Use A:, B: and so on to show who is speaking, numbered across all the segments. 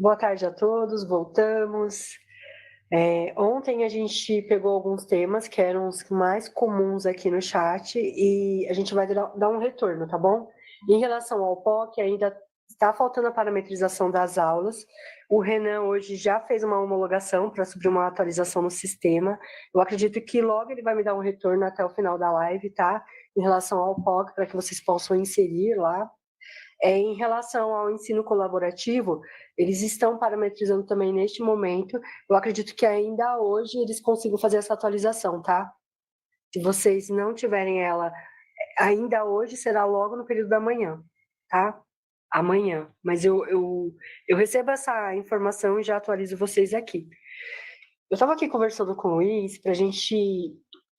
A: Boa tarde a todos, voltamos. Ontem a gente pegou alguns temas que eram os mais comuns aqui no chat e a gente vai dar um retorno, tá bom? Em relação ao POC, ainda está faltando a parametrização das aulas. O Renan hoje já fez uma homologação para subir uma atualização no sistema. Eu acredito que logo ele vai me dar um retorno até o final da live, tá? Em relação ao POC, para que vocês possam inserir lá. Em relação ao ensino colaborativo, eles estão parametrizando também neste momento. Eu acredito que ainda hoje eles consigam fazer essa atualização, tá? Se vocês não tiverem ela ainda hoje, será logo no período da manhã, tá? Amanhã. Mas eu recebo essa informação e já atualizo vocês aqui. Eu estava aqui conversando com o Luiz para a gente.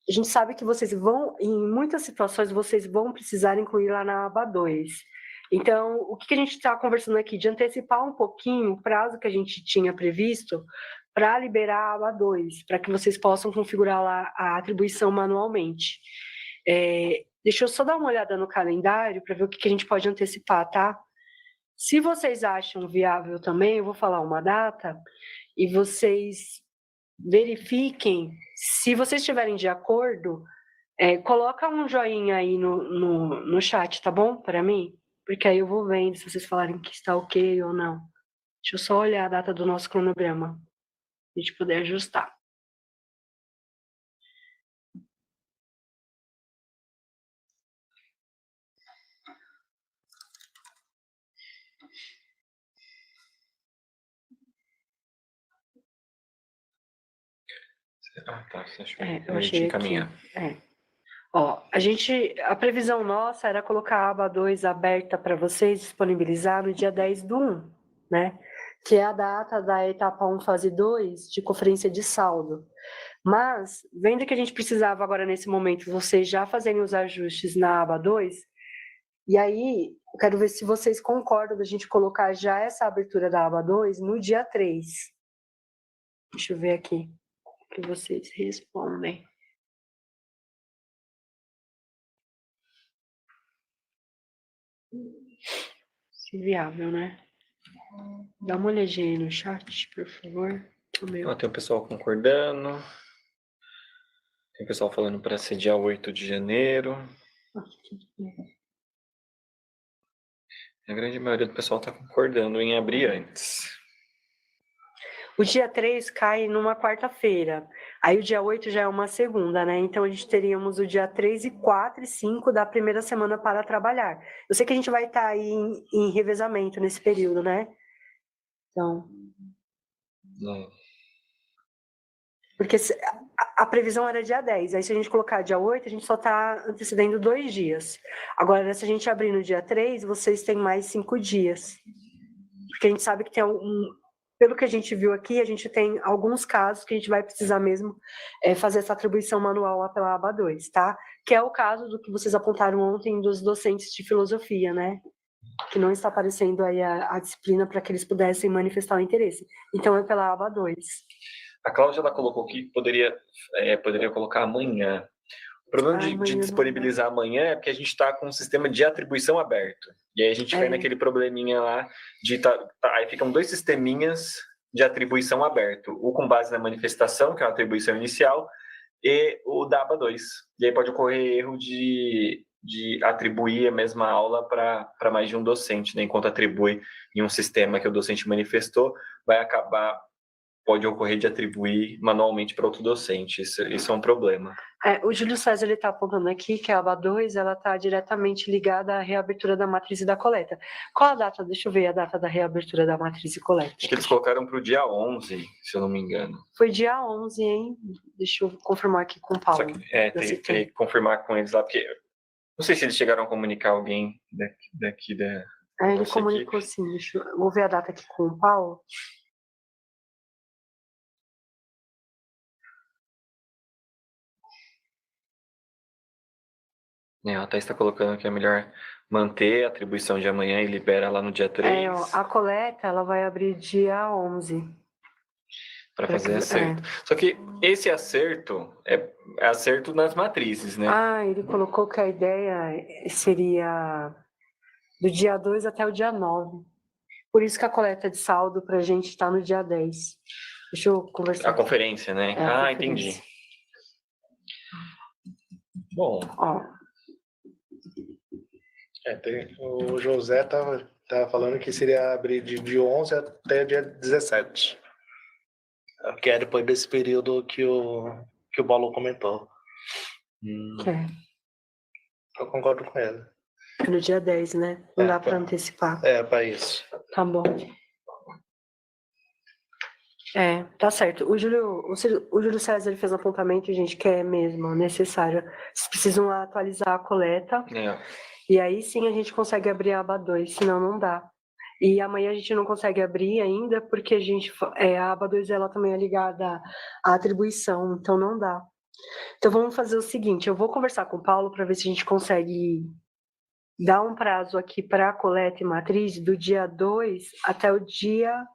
A: A gente sabe que vocês vão, em muitas situações, vocês vão precisar incluir lá na aba 2. Então, o que a gente está conversando aqui? De antecipar um pouquinho o prazo que a gente tinha previsto para liberar a aba 2, para que vocês possam configurar lá a atribuição manualmente. Deixa eu só dar uma olhada no calendário para ver o que a gente pode antecipar, tá? Se vocês acham viável também, eu vou falar uma data e vocês verifiquem. Se vocês estiverem de acordo, coloca um joinha aí no chat, tá bom? Para mim? Porque aí eu vou vendo se vocês falarem que está ok ou não. Deixa eu só olhar a data do nosso cronograma, a gente poder ajustar.
B: Tá, deixa
A: eu achei
B: encaminhar.
A: Aqui. Ó, a previsão nossa era colocar a aba 2 aberta para vocês disponibilizar no dia 10/1, né? Que é a data da etapa 1, fase 2, de conferência de saldo. Mas, vendo que a gente precisava agora, nesse momento, vocês já fazerem os ajustes na aba 2, e aí, eu quero ver se vocês concordam da gente colocar já essa abertura da aba 2 no dia 3. Deixa eu ver aqui o que vocês respondem. Se viável, né? Dá uma olhadinha aí no chat, por favor.
B: Tem o pessoal concordando. Tem o pessoal falando para ser dia 8 de janeiro. A grande maioria do pessoal está concordando em abrir antes.
A: O dia 3 cai numa quarta-feira. Aí o dia 8 já é uma segunda, né? Então a gente teríamos o dia 3 e 4 e 5 da primeira semana para trabalhar. Eu sei que a gente vai estar aí em revezamento nesse período, né? Então.
B: Não.
A: Porque a previsão era dia 10. Aí se a gente colocar dia 8, a gente só está antecedendo 2 dias. Agora, se a gente abrir no dia 3, vocês têm mais 5 dias. Porque a gente sabe que tem pelo que a gente viu aqui, a gente tem alguns casos que a gente vai precisar mesmo fazer essa atribuição manual lá pela aba 2, tá? Que é o caso do que vocês apontaram ontem dos docentes de filosofia, né? Que não está aparecendo aí a disciplina para que eles pudessem manifestar o interesse. Então, é pela aba 2.
B: A Cláudia, ela colocou que poderia colocar amanhã. O problema de disponibilizar amanhã é porque a gente está com um sistema de atribuição aberto. E aí a gente cai naquele probleminha lá de aí ficam 2 sisteminhas de atribuição aberto. O com base na manifestação, que é a atribuição inicial, e o da aba 2. E aí pode ocorrer erro de atribuir a mesma aula para mais de um docente, né? Enquanto atribui em um sistema que o docente manifestou, pode ocorrer de atribuir manualmente para outro docente. Isso é um problema.
A: O Júlio César está apontando aqui que a aba 2 está diretamente ligada à reabertura da matriz e da coleta. Qual a data? Deixa eu ver a data da reabertura da matriz e coleta.
B: Acho que eles colocaram para o dia 11, se eu não me engano.
A: Foi dia 11, hein? Deixa eu confirmar aqui com o Paulo.
B: Só que, teria que confirmar com eles lá, porque não sei se eles chegaram a comunicar alguém daqui da
A: ele comunicou sim. Vou ver a data aqui com o Paulo.
B: A Thaís está colocando que é melhor manter a atribuição de amanhã e libera lá no dia 3.
A: A coleta ela vai abrir dia 11.
B: Para fazer acerto. Só que esse acerto é acerto nas matrizes, né?
A: Ele colocou que a ideia seria do dia 2 até o dia 9. Por isso que a coleta de saldo para a gente está no dia 10. Deixa eu conversar.
B: A conferência, né?
A: Conferência.
B: Entendi. Bom.
A: Ó.
C: O José tava falando que seria abrir de 11 até dia 17. Que é depois desse período que o Paulo comentou. Eu concordo com ele.
A: No dia 10, né? Não dá para antecipar.
C: Para isso.
A: Tá bom. Tá certo. O Júlio César fez um apontamento, gente, que é mesmo necessário. Vocês precisam atualizar a coleta. E aí sim a gente consegue abrir a aba 2, senão não dá. E amanhã a gente não consegue abrir ainda, porque a aba 2 ela também é ligada à atribuição, então não dá. Então vamos fazer o seguinte, eu vou conversar com o Paulo para ver se a gente consegue dar um prazo aqui para a coleta e matriz do dia 2 até o dia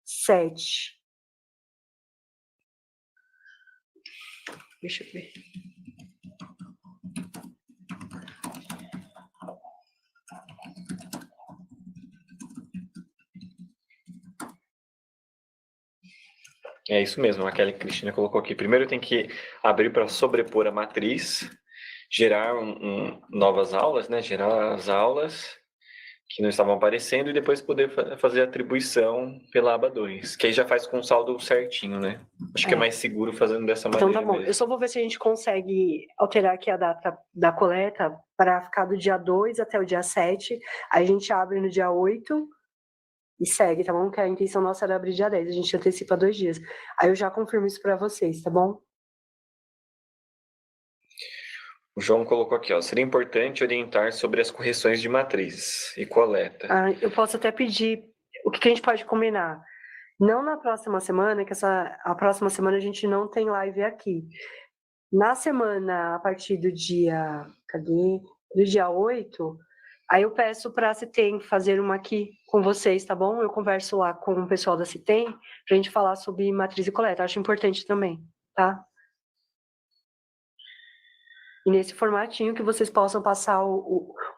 A: 7. Deixa eu ver.
B: É isso mesmo, a Kelly Cristina colocou aqui. Primeiro tem que abrir para sobrepor a matriz, gerar novas aulas, né? Gerar as aulas que não estavam aparecendo e depois poder fazer a atribuição pela aba 2, que aí já faz com o saldo certinho, né? Acho que é mais seguro fazendo dessa maneira.
A: Então tá bom,
B: mesmo.
A: eu só vou ver se a gente consegue alterar aqui a data da coleta para ficar do dia 2 até o dia 7, aí a gente abre no dia 8 e segue, tá bom? Que a intenção nossa era abrir dia 10, a gente antecipa 2 dias. Aí eu já confirmo isso para vocês, tá bom?
B: O João colocou aqui, seria importante orientar sobre as correções de matriz e coleta.
A: Eu posso até pedir, o que a gente pode combinar? Não na próxima semana, que a próxima semana a gente não tem live aqui. Na semana, a partir do dia, do dia 8, aí eu peço para a Citem fazer uma aqui com vocês, tá bom? Eu converso lá com o pessoal da Citem para a gente falar sobre matriz e coleta. Acho importante também, tá? E nesse formatinho que vocês possam passar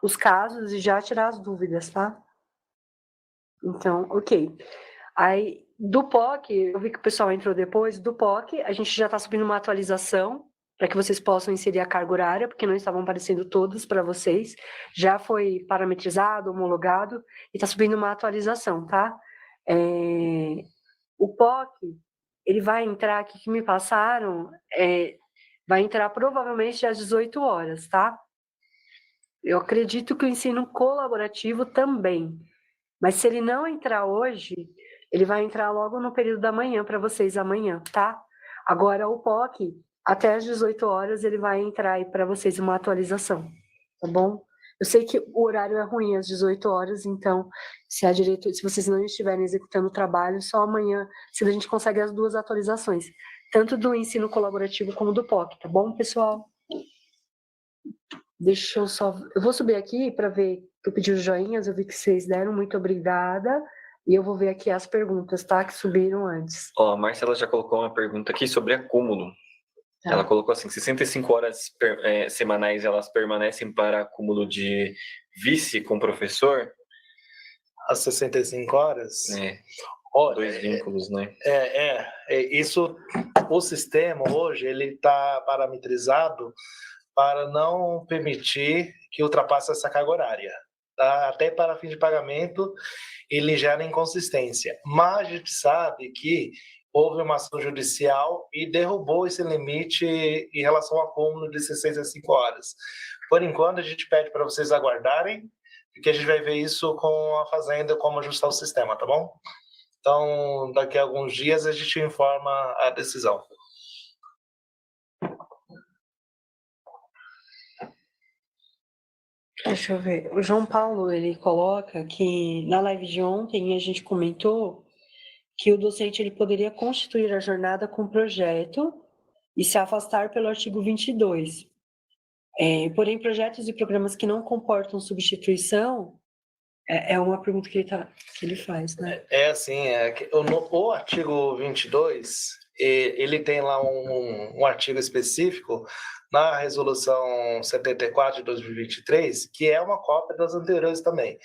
A: os casos e já tirar as dúvidas, tá? Então, ok. Aí, do POC, eu vi que o pessoal entrou depois, do POC, a gente já está subindo uma atualização para que vocês possam inserir a carga horária, porque não estavam aparecendo todas para vocês. Já foi parametrizado, homologado, e está subindo uma atualização, tá? O POC, ele vai entrar, aqui que me passaram, vai entrar provavelmente às 18 horas, tá? Eu acredito que o ensino colaborativo também. Mas se ele não entrar hoje, ele vai entrar logo no período da manhã para vocês amanhã, tá? Agora o POC, até às 18 horas, ele vai entrar aí para vocês uma atualização, tá bom? Eu sei que o horário é ruim às 18 horas, então se vocês não estiverem executando o trabalho, só amanhã, se a gente consegue as duas atualizações, tanto do ensino colaborativo como do POC, tá bom, pessoal? Deixa eu só... Eu vou subir aqui para ver, eu pedi os joinhas, eu vi que vocês deram, muito obrigada. E eu vou ver aqui as perguntas, tá? Que subiram antes.
B: A Marcela já colocou uma pergunta aqui sobre acúmulo. Tá. Ela colocou assim, 65 horas semanais elas permanecem para acúmulo de vice com professor?
C: As 65 horas?
B: Dois vínculos, né?
C: Isso, o sistema hoje, ele está parametrizado para não permitir que ultrapasse essa carga horária. Tá? Até para fim de pagamento, ele gera inconsistência. Mas a gente sabe que houve uma ação judicial e derrubou esse limite em relação ao acúmulo de 65 horas. Por enquanto, a gente pede para vocês aguardarem, porque a gente vai ver isso com a Fazenda, como ajustar o sistema, tá bom? Então, daqui a alguns dias, a gente informa a decisão.
A: Deixa eu ver. O João Paulo, ele coloca que na live de ontem a gente comentou que o docente ele poderia constituir a jornada com projeto e se afastar pelo artigo 22. Porém, projetos e programas que não comportam substituição é uma pergunta que ele faz, né?
C: O artigo 22, ele tem lá um artigo específico na resolução 74 de 2023, que é uma cópia das anteriores também.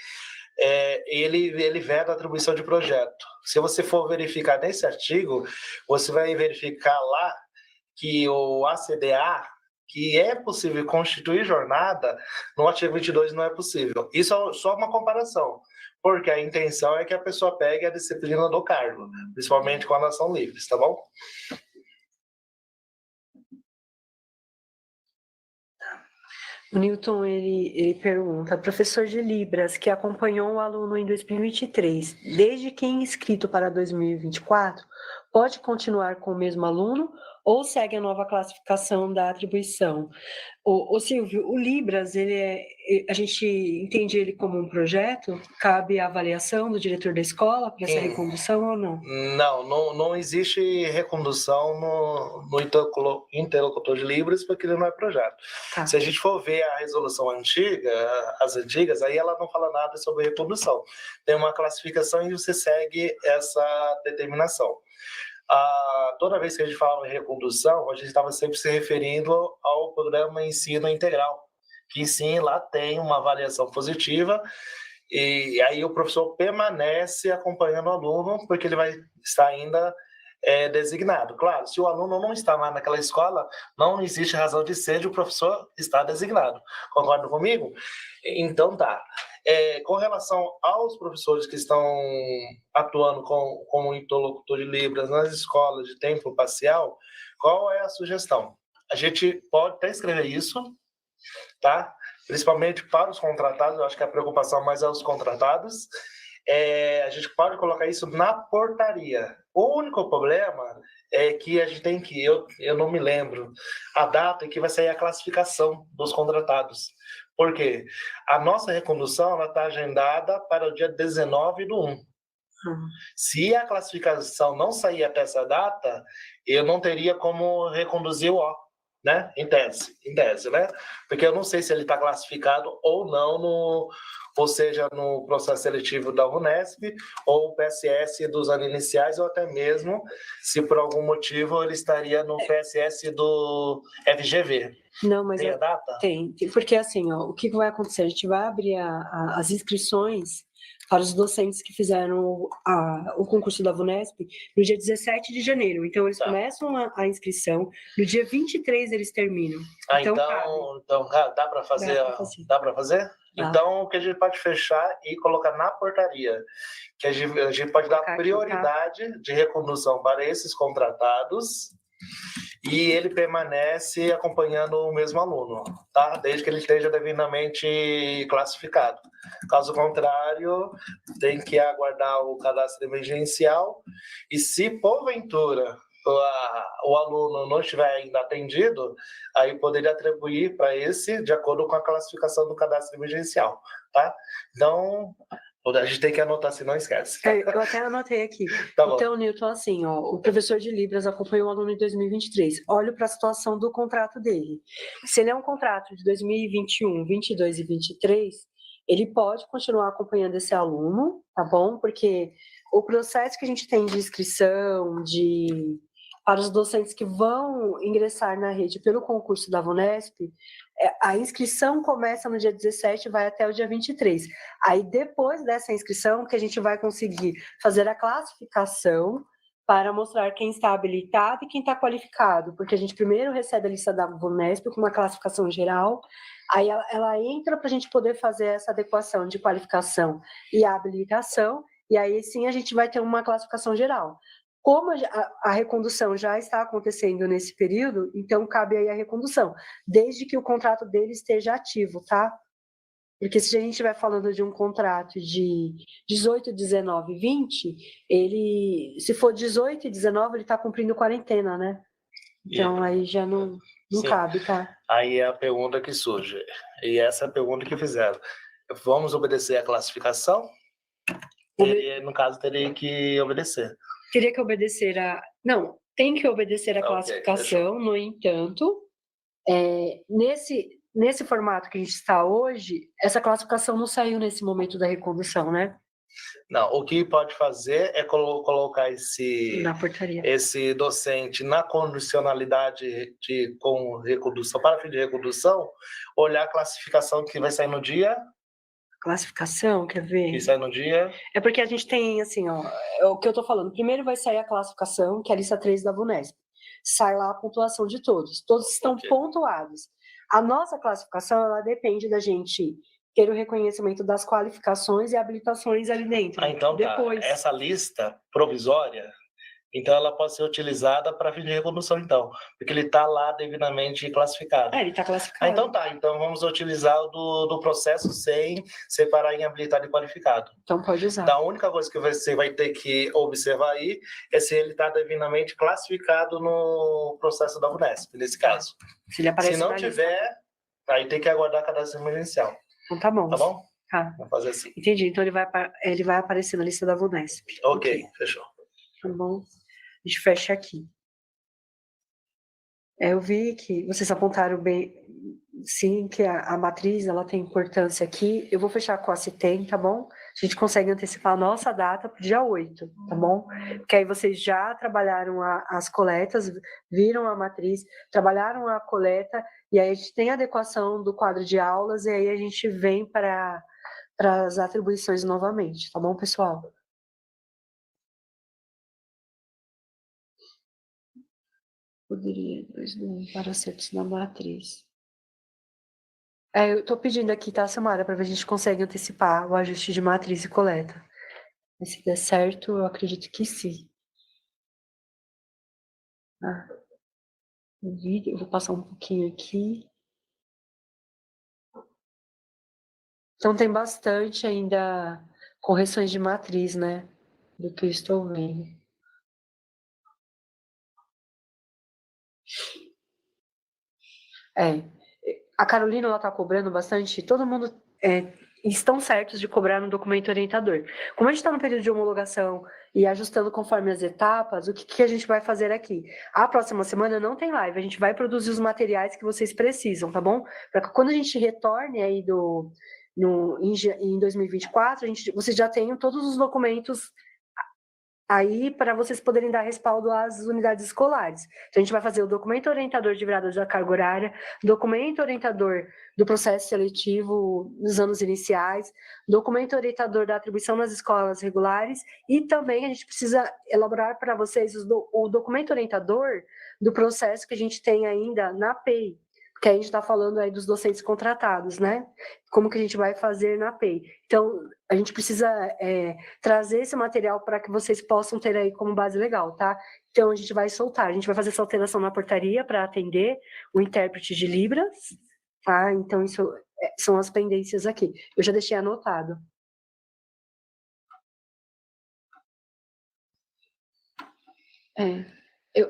C: ele veda a atribuição de projeto. Se você for verificar nesse artigo, você vai verificar lá que o ACDA, que é possível constituir jornada, no artigo 22 não é possível. Isso é só uma comparação, porque a intenção é que a pessoa pegue a disciplina do cargo, principalmente quando elas são livres, tá bom?
A: O Newton, ele pergunta, professor de Libras, que acompanhou o aluno em 2023, desde que inscrito para 2024, pode continuar com o mesmo aluno ou segue a nova classificação da atribuição? O Silvio, o Libras, a gente entende ele como um projeto? Cabe a avaliação do diretor da escola para essa recondução ou não?
C: Não existe recondução no interlocutor de Libras, porque ele não é projeto. Tá. Se a gente for ver a resolução antiga, as antigas, aí ela não fala nada sobre recondução. Tem uma classificação e você segue essa determinação. Toda vez que a gente falava em recondução, a gente estava sempre se referindo ao programa Ensino Integral, que sim, lá tem uma avaliação positiva, e aí o professor permanece acompanhando o aluno, porque ele vai estar ainda designado. Claro, se o aluno não está lá naquela escola, não existe razão de ser de o professor estar designado. Concorda comigo? Então tá. Com relação aos professores que estão atuando como interlocutor de Libras nas escolas de tempo parcial, qual é a sugestão? A gente pode até escrever isso, tá? Principalmente para os contratados, eu acho que a preocupação mais é os contratados. A gente pode colocar isso na portaria. O único problema é que a gente tem que, eu não me lembro, a data em que vai sair a classificação dos contratados. Por quê? A nossa recondução está agendada para o dia 19/1. Se a classificação não sair até essa data, eu não teria como reconduzir o O, né? Em tese, né? Porque eu não sei se ele está classificado ou não ou seja, no processo seletivo da Unesp, ou o PSS dos anos iniciais, ou até mesmo se por algum motivo ele estaria no PSS do FGV.
A: Não, mas
C: tem a data?
A: Tem, porque assim, ó, o que vai acontecer? A gente vai abrir as inscrições para os docentes que fizeram o concurso da VUNESP no dia 17 de janeiro. Então, eles começam a inscrição, no dia 23 eles terminam.
C: Então dá para fazer? Dá para fazer? Então, o que a gente pode fechar e colocar na portaria, que a gente pode dar prioridade de recondução para esses contratados e ele permanece acompanhando o mesmo aluno, tá? Desde que ele esteja devidamente classificado. Caso contrário, tem que aguardar o cadastro emergencial e se porventura o aluno não estiver ainda atendido, aí poderia atribuir para esse de acordo com a classificação do cadastro emergencial, tá? Então, a gente tem que anotar, se não esquece.
A: Eu até anotei aqui. Tá então, bom. Newton, assim, ó, o professor de Libras acompanhou o aluno em 2023. Olho para a situação do contrato dele. Se ele é um contrato de 2021, 22 e 23, ele pode continuar acompanhando esse aluno, tá bom? Porque o processo que a gente tem de inscrição, para os docentes que vão ingressar na rede pelo concurso da VUNESP, a inscrição começa no dia 17 e vai até o dia 23. Aí, depois dessa inscrição, que a gente vai conseguir fazer a classificação para mostrar quem está habilitado e quem está qualificado, porque a gente primeiro recebe a lista da VUNESP com uma classificação geral, aí ela entra para a gente poder fazer essa adequação de qualificação e habilitação, e aí sim a gente vai ter uma classificação geral. Como a recondução já está acontecendo nesse período, então cabe aí a recondução, desde que o contrato dele esteja ativo, tá? Porque se a gente estiver falando de um contrato de 18, 19, 20, se for 18 e 19, ele está cumprindo quarentena, né? Então aí já não cabe, tá?
C: Aí é a pergunta que surge, e essa é a pergunta que fizeram. Vamos obedecer a classificação? Ele, no caso, teria que obedecer.
A: Teria que obedecer Não, tem que obedecer a classificação, no entanto, nesse formato que a gente está hoje, essa classificação não saiu nesse momento da recondução, né?
C: Não, o que pode fazer é colocar esse docente na condicionalidade com recondução, para fim de recondução, olhar a classificação que vai sair no dia
A: Classificação, quer ver?
C: Que sai no dia...
A: É porque a gente tem, assim, ó, é o que eu tô falando. Primeiro vai sair a classificação, que é a lista 3 da VUNESP. Sai lá a pontuação de todos. Todos estão pontuados. A nossa classificação, ela depende da gente ter o reconhecimento das qualificações e habilitações ali dentro.
C: Então
A: Depois...
C: tá. Essa lista provisória, então ela pode ser utilizada para fim de recondução, então, porque ele está lá devidamente classificado.
A: ele está classificado.
C: Então tá, então vamos utilizar o do processo sem separar em habilitado e qualificado.
A: Então pode usar.
C: Então, a única coisa que você vai ter que observar aí é se ele está devidamente classificado no processo da VUNESP, nesse caso.
A: Se ele aparece
C: se não
A: na
C: tiver,
A: lista,
C: aí tem que aguardar a cadastro emergencial.
A: então tá bom.
C: Tá bom?
A: Tá.
C: Vamos fazer assim.
A: Entendi. Então ele vai aparecer na lista da VUNESP.
C: Ok, fechou.
A: Tá bom. A gente fecha aqui. Eu vi que vocês apontaram bem, sim, que a matriz ela tem importância aqui. Eu vou fechar com a CITEM, tá bom? A gente consegue antecipar a nossa data para o dia 8, tá bom? Porque aí vocês já trabalharam as coletas, viram a matriz, trabalharam a coleta, e aí a gente tem a adequação do quadro de aulas, e aí a gente vem para as atribuições novamente, tá bom, pessoal? Poderia 2 para acertos na matriz. Eu estou pedindo aqui, tá, Samara, para ver se a gente consegue antecipar o ajuste de matriz e coleta. Mas se der certo, eu acredito que sim. O vídeo, eu vou passar um pouquinho aqui. Então tem bastante ainda correções de matriz, né? Do que eu estou vendo. A Carolina, ela tá cobrando bastante, todo mundo estão certos de cobrar no documento orientador. Como a gente está no período de homologação e ajustando conforme as etapas, o que a gente vai fazer aqui? A próxima semana não tem live, a gente vai produzir os materiais que vocês precisam, tá bom? Para que quando a gente retorne aí em 2024, vocês já tenham todos os documentos aí para vocês poderem dar respaldo às unidades escolares. Então, a gente vai fazer o documento orientador de virada da carga horária, documento orientador do processo seletivo nos anos iniciais, documento orientador da atribuição nas escolas regulares, e também a gente precisa elaborar para vocês o documento orientador do processo que a gente tem ainda na PEI, porque a gente está falando aí dos docentes contratados, né? Como que a gente vai fazer na PEI. Então, a gente precisa trazer esse material para que vocês possam ter aí como base legal, tá? Então, a gente vai soltar, a gente vai fazer essa alteração na portaria para atender o intérprete de Libras, tá? Então, isso são as pendências aqui. Eu já deixei anotado.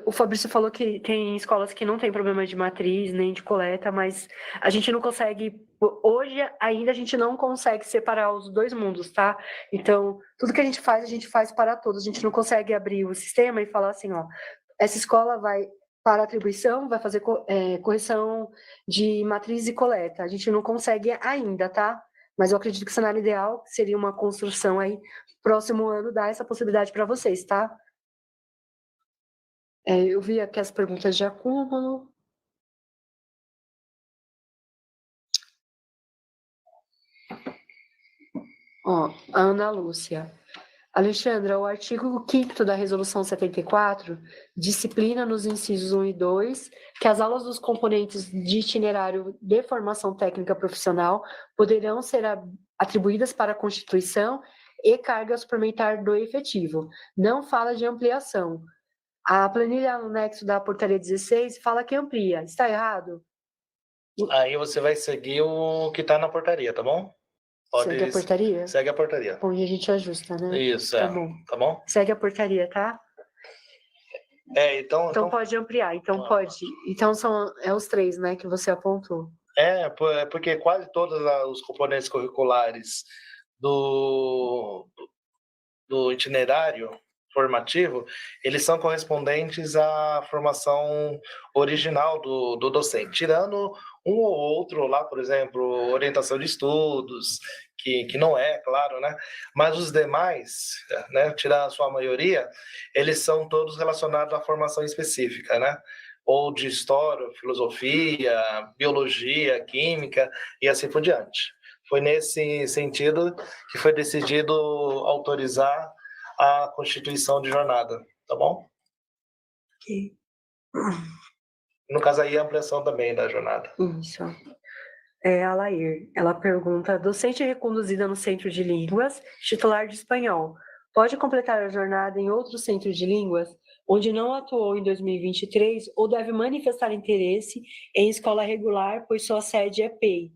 A: O Fabrício falou que tem escolas que não tem problema de matriz, nem de coleta, mas a gente não consegue, hoje ainda a gente não consegue separar os dois mundos, tá? Então, tudo que a gente faz para todos. A gente não consegue abrir o sistema e falar assim, ó, essa escola vai para atribuição, vai fazer correção de matriz e coleta. A gente não consegue ainda, tá? Mas eu acredito que o cenário ideal seria uma construção aí, próximo ano, dar essa possibilidade para vocês, tá? Eu vi aqui as perguntas de acúmulo. Ó, a Ana Lúcia. Alexandra, o artigo 5º da Resolução 74 disciplina nos incisos 1 e 2 que as aulas dos componentes de itinerário de formação técnica profissional poderão ser atribuídas para a constituição e carga suplementar do efetivo. Não fala de ampliação. A planilha anexo da portaria 16 fala que amplia. Está errado?
C: Aí você vai seguir o que está na portaria, tá bom?
A: Segue a portaria?
C: Segue a portaria.
A: Bom, e a gente ajusta, né?
C: Isso,
A: tá bom.
C: Tá bom?
A: Segue a portaria, tá?
C: Então
A: pode ampliar, então pode. Então são os 3, né, que você apontou.
C: Porque quase todos os componentes curriculares do itinerário formativo, eles são correspondentes à formação original do docente, tirando um ou outro lá, por exemplo, orientação de estudos, que não é, claro, né? Mas os demais, né, tirar a sua maioria, eles são todos relacionados à formação específica, né? Ou de história, filosofia, biologia, química e assim por diante. Foi nesse sentido que foi decidido autorizar a constituição de jornada, tá bom?
A: Ok.
C: No caso aí, a ampliação também da jornada.
A: Isso. A Lair, ela pergunta: docente reconduzida no Centro de Línguas, titular de espanhol, pode completar a jornada em outro centro de línguas, onde não atuou em 2023, ou deve manifestar interesse em escola regular, pois sua sede é PEI?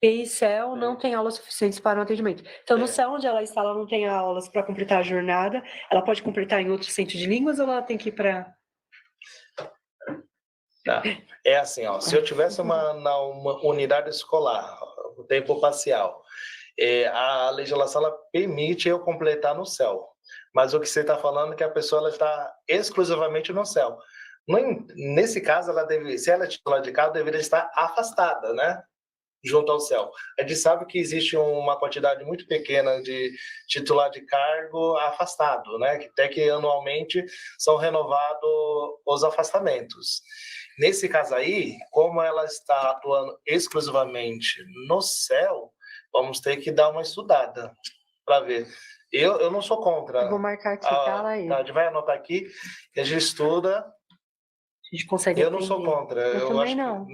A: PEI e CEL não tem aulas suficientes para o atendimento. Então, no CEL, onde ela está, ela não tem aulas para completar a jornada, ela pode completar em outro centro de línguas ou ela tem que ir para...
C: Tá. É assim, ó, se eu tivesse uma unidade escolar, o tempo parcial, a legislação ela permite eu completar no CEL. Mas o que você está falando é que a pessoa ela está exclusivamente no CEL. Nesse caso, se ela é titular de cargo, deveria estar afastada, né? Junto ao CEL. A gente sabe que existe uma quantidade muito pequena de titular de cargo afastado, né? Até que anualmente são renovados os afastamentos. Nesse caso aí, como ela está atuando exclusivamente no CEL, vamos ter que dar uma estudada para ver. Eu não sou contra.
A: Eu vou marcar aqui, tá, Laís?
C: A gente vai anotar aqui, a gente estuda.
A: A gente consegue
C: Eu não sou contra.
A: Eu também não.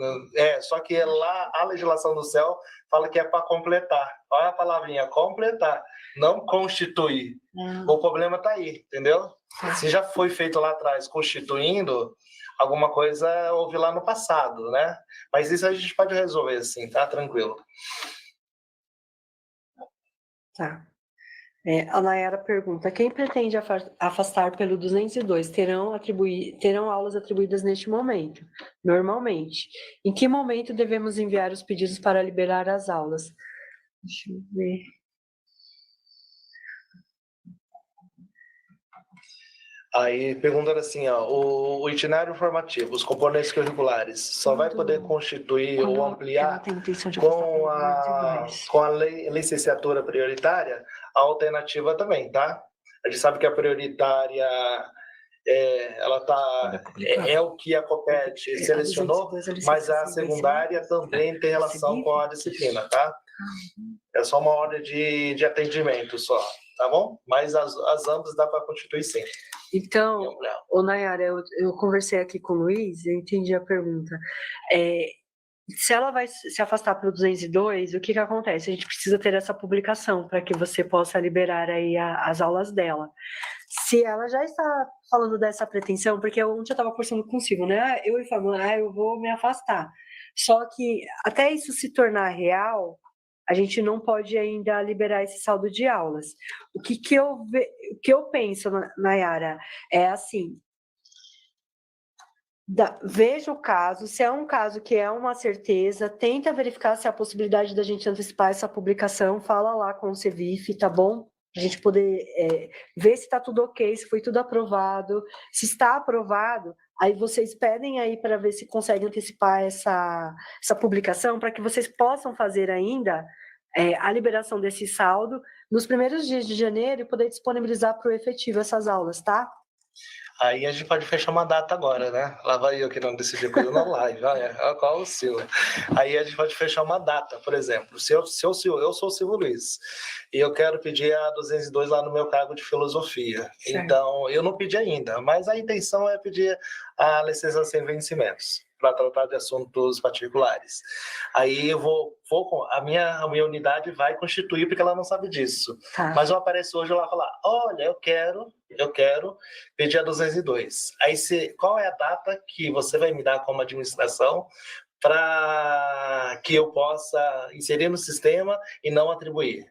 C: Só que lá a legislação do CEL fala que é para completar. Olha a palavrinha, completar, não constituir. O problema está aí, entendeu? Se já foi feito lá atrás constituindo, alguma coisa houve lá no passado, né? Mas isso a gente pode resolver assim, tá? Tranquilo.
A: Tá. A Nayara pergunta: quem pretende afastar pelo 202 terão aulas atribuídas neste momento? Normalmente. Em que momento devemos enviar os pedidos para liberar as aulas? Deixa eu ver.
C: Aí perguntando assim, ó, o itinerário formativo, os componentes curriculares, só vai poder constituir ou ampliar com a licenciatura prioritária? A alternativa também, tá? A gente sabe que a prioritária é o que a COPET selecionou, mas a secundária também tem relação com a disciplina, tá? É só uma ordem de atendimento só, tá bom? Mas as ambas dá para constituir sim.
A: Então, Nayara, eu conversei aqui com o Luiz, eu entendi a pergunta. Se ela vai se afastar pelo 202, o que acontece? A gente precisa ter essa publicação para que você possa liberar aí as aulas dela. Se ela já está falando dessa pretensão, porque ontem eu estava conversando consigo, né? Eu falando, eu vou me afastar. Só que até isso se tornar real, a gente não pode ainda liberar esse saldo de aulas. O que eu penso, Nayara, é assim: veja o caso, se é um caso que é uma certeza, tenta verificar se há a possibilidade da gente antecipar essa publicação, fala lá com o CEVIF, tá bom? A gente poder ver se está tudo ok, se foi tudo aprovado. Se está aprovado, aí vocês pedem aí para ver se conseguem antecipar essa publicação, para que vocês possam fazer ainda a liberação desse saldo nos primeiros dias de janeiro e poder disponibilizar para o efetivo essas aulas, tá?
C: Aí a gente pode fechar uma data agora, né? Lá vai eu querendo decidir coisa na live, olha, qual o seu. Aí a gente pode fechar uma data, por exemplo. Eu sou o Silvio Luiz e eu quero pedir a 202 lá no meu cargo de filosofia. Certo. Então, eu não pedi ainda, mas a intenção é pedir a licença sem vencimentos para tratar de assuntos particulares. Aí eu a minha unidade vai constituir, porque ela não sabe disso. Tá. Mas eu apareço hoje lá e falar, olha, eu quero pedir a 202. Aí qual é a data que você vai me dar como administração para que eu possa inserir no sistema e não atribuir?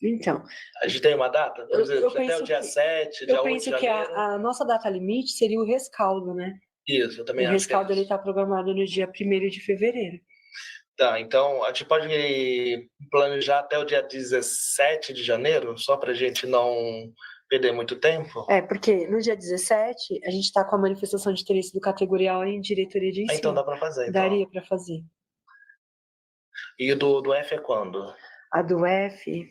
A: Então,
C: a gente tem uma data? Por exemplo, até o dia 7, dia 8 de janeiro? Eu penso que
A: a nossa data limite seria o rescaldo, né?
C: Isso, eu também acho.
A: O rescaldo está programado no dia 1º de fevereiro.
C: Tá, então a gente pode planejar até o dia 17 de janeiro, só para a gente não perder muito tempo?
A: Porque no dia 17 a gente está com a manifestação de interesse do categorial em diretoria de ensino.
C: Então dá para fazer. Então.
A: Daria para fazer.
C: E do F é quando?
A: A do F...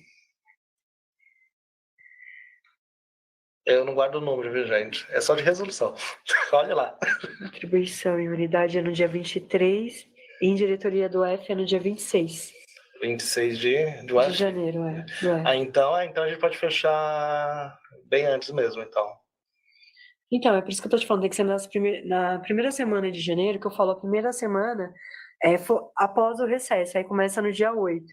C: Eu não guardo o número, viu, gente? É só de resolução. Olha lá.
A: Atribuição em unidade é no dia 23 e em diretoria do F é no dia 26.
C: 26 de
A: de
C: março?
A: janeiro, é.
C: Então a gente pode fechar bem antes mesmo, então.
A: Então, é por isso que eu tô te falando, tem que ser na primeira semana de janeiro, que eu falo, a primeira semana após o recesso, aí começa no dia 8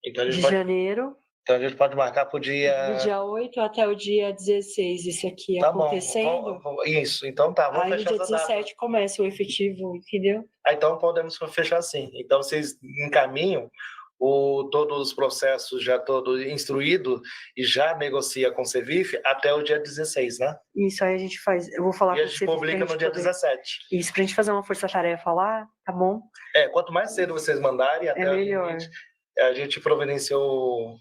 C: Então
A: de janeiro,
C: então a gente pode marcar pro
A: do
C: dia...
A: dia 8 até o dia 16, isso aqui
C: Tá bom,
A: acontecendo.
C: isso, então tá, vamos
A: Aí no
C: fechar
A: dia
C: essa data.
A: 17 começa o efetivo, entendeu?
C: Então podemos fechar assim. Então vocês encaminham todos os processos já todo instruído e já negocia com o Cevif até o dia 16, né?
A: Isso aí a gente faz, eu vou falar
C: E a
A: com
C: gente
A: você
C: publica no dia 17.
A: Isso, pra gente fazer uma força-tarefa lá, tá bom?
C: Quanto mais cedo vocês mandarem até o
A: melhor.
C: limite, a gente providenciou.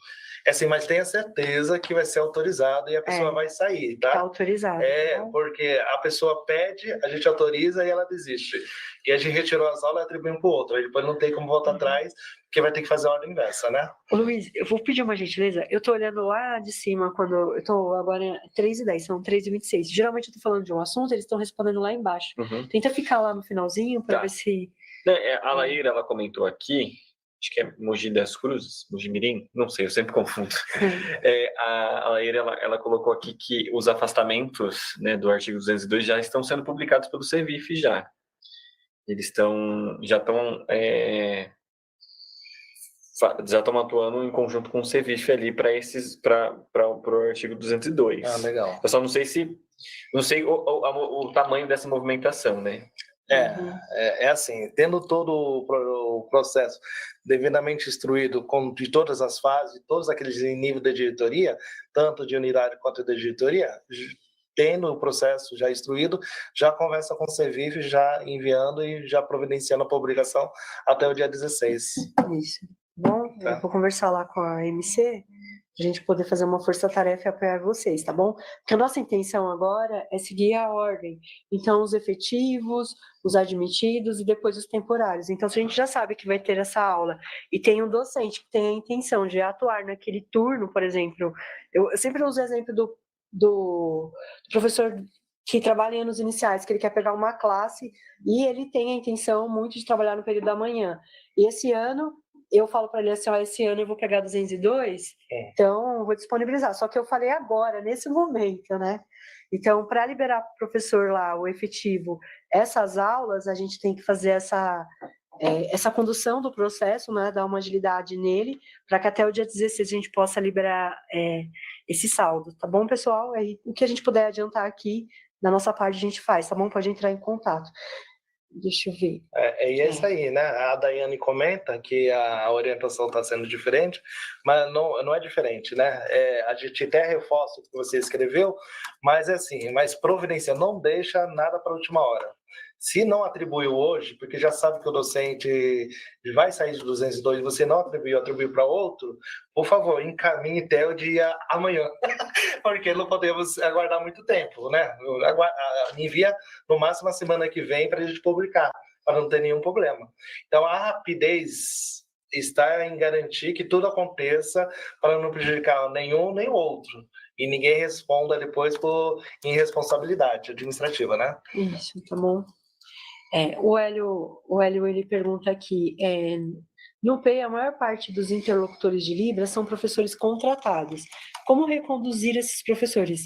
C: Assim, mas tenha certeza que vai ser autorizado e a pessoa vai sair, tá?
A: Tá autorizado. Tá bom?
C: Porque a pessoa pede, a gente autoriza e ela desiste. E a gente retirou as aulas e atribuiu para o outro. Aí depois não tem como voltar atrás, porque vai ter que fazer a ordem inversa, né?
A: Ô, Luiz, eu vou pedir uma gentileza. Eu tô olhando lá de cima, quando eu tô agora 3h10, são 3h26. Geralmente eu tô falando de um assunto, eles estão respondendo lá embaixo. Tenta ficar lá no finalzinho para ver se...
B: A Laíra, ela comentou aqui, acho que é Mogi das Cruzes, Mogi Mirim, não sei, eu sempre confundo. A Laíra, ela colocou aqui que os afastamentos, né, do artigo 202 já estão sendo publicados pelo Cevif já. Eles já estão atuando em conjunto com o Cevif ali para o artigo 202.
C: Ah, legal.
B: Eu só não sei o tamanho dessa movimentação, né?
C: Assim, tendo todo o processo devidamente instruído de todas as fases, todos aqueles em nível de diretoria, tanto de unidade quanto de diretoria, tendo o processo já instruído, já conversa com o Cevif, já enviando e já providenciando a publicação até o dia 16.
A: Isso. Bom,
C: Tá.
A: eu vou conversar lá com a MC, a gente poder fazer uma força-tarefa e apoiar vocês, tá bom? Porque a nossa intenção agora é seguir a ordem. Então, os efetivos, os admitidos e depois os temporários. Então, se a gente já sabe que vai ter essa aula e tem um docente que tem a intenção de atuar naquele turno, por exemplo, eu sempre uso o exemplo do professor que trabalha em anos iniciais, que ele quer pegar uma classe e ele tem a intenção muito de trabalhar no período da manhã. E esse ano eu falo para ele assim, esse ano eu vou pegar 202, então vou disponibilizar. Só que eu falei agora, nesse momento, né? Então, para liberar para o professor lá, o efetivo, essas aulas, a gente tem que fazer essa condução do processo, né? Dar uma agilidade nele, para que até o dia 16 a gente possa liberar esse saldo, tá bom, pessoal? O que a gente puder adiantar aqui, da nossa parte, a gente faz, tá bom? Pode entrar em contato. Deixa eu ver.
C: É isso aí, né? A Daiane comenta que a orientação está sendo diferente, mas não é diferente, né? A gente até reforça o que você escreveu, mas mas providência, não deixa nada para a última hora. Se não atribuiu hoje, porque já sabe que o docente vai sair de 202, você não atribuiu para outro, por favor, encaminhe até o dia amanhã, porque não podemos aguardar muito tempo, né? Envia no máximo a semana que vem para a gente publicar, para não ter nenhum problema. Então, a rapidez está em garantir que tudo aconteça para não prejudicar nenhum nem o outro. E ninguém responda depois por irresponsabilidade administrativa, né?
A: Isso, tá bom. O Hélio ele pergunta aqui, no PEI, a maior parte dos interlocutores de Libras são professores contratados. Como reconduzir esses professores?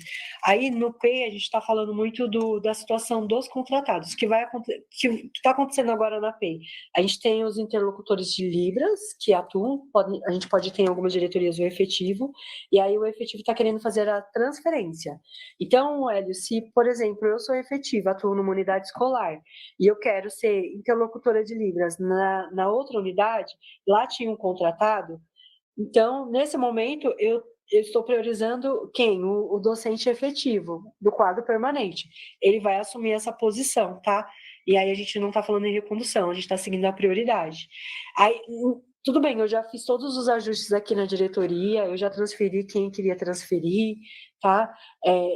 A: Aí, no PEI, a gente está falando muito da situação dos contratados, que está acontecendo agora na PEI. A gente tem os interlocutores de Libras, que atuam, a gente pode ter em algumas diretorias o efetivo, e aí o efetivo está querendo fazer a transferência. Então, Hélio, se, por exemplo, eu sou efetivo, atuo numa unidade escolar, e eu quero ser interlocutora de Libras na outra unidade, lá tinha um contratado, então, nesse momento, eu estou priorizando quem? O docente efetivo do quadro permanente. Ele vai assumir essa posição, tá? E aí a gente não está falando em recondução, a gente está seguindo a prioridade. Aí, tudo bem, eu já fiz todos os ajustes aqui na diretoria, eu já transferi quem queria transferir, tá?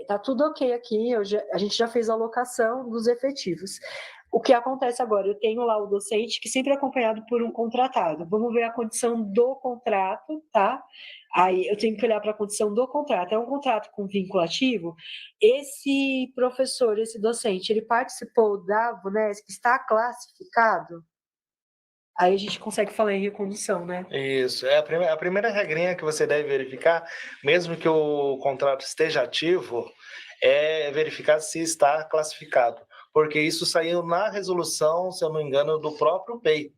A: Tá tudo ok aqui, a gente já fez a alocação dos efetivos. O que acontece agora? Eu tenho lá o docente que sempre é acompanhado por um contratado. Vamos ver a condição do contrato, tá? Aí eu tenho que olhar para a condição do contrato. É um contrato com vinculativo? Esse professor, esse docente, ele participou da VUNESP, está classificado? aí a gente consegue falar em recondução, né?
C: Isso. A primeira regrinha que você deve verificar, mesmo que o contrato esteja ativo, é verificar se está classificado. Porque isso saiu na resolução, se eu não me engano, do próprio PEI.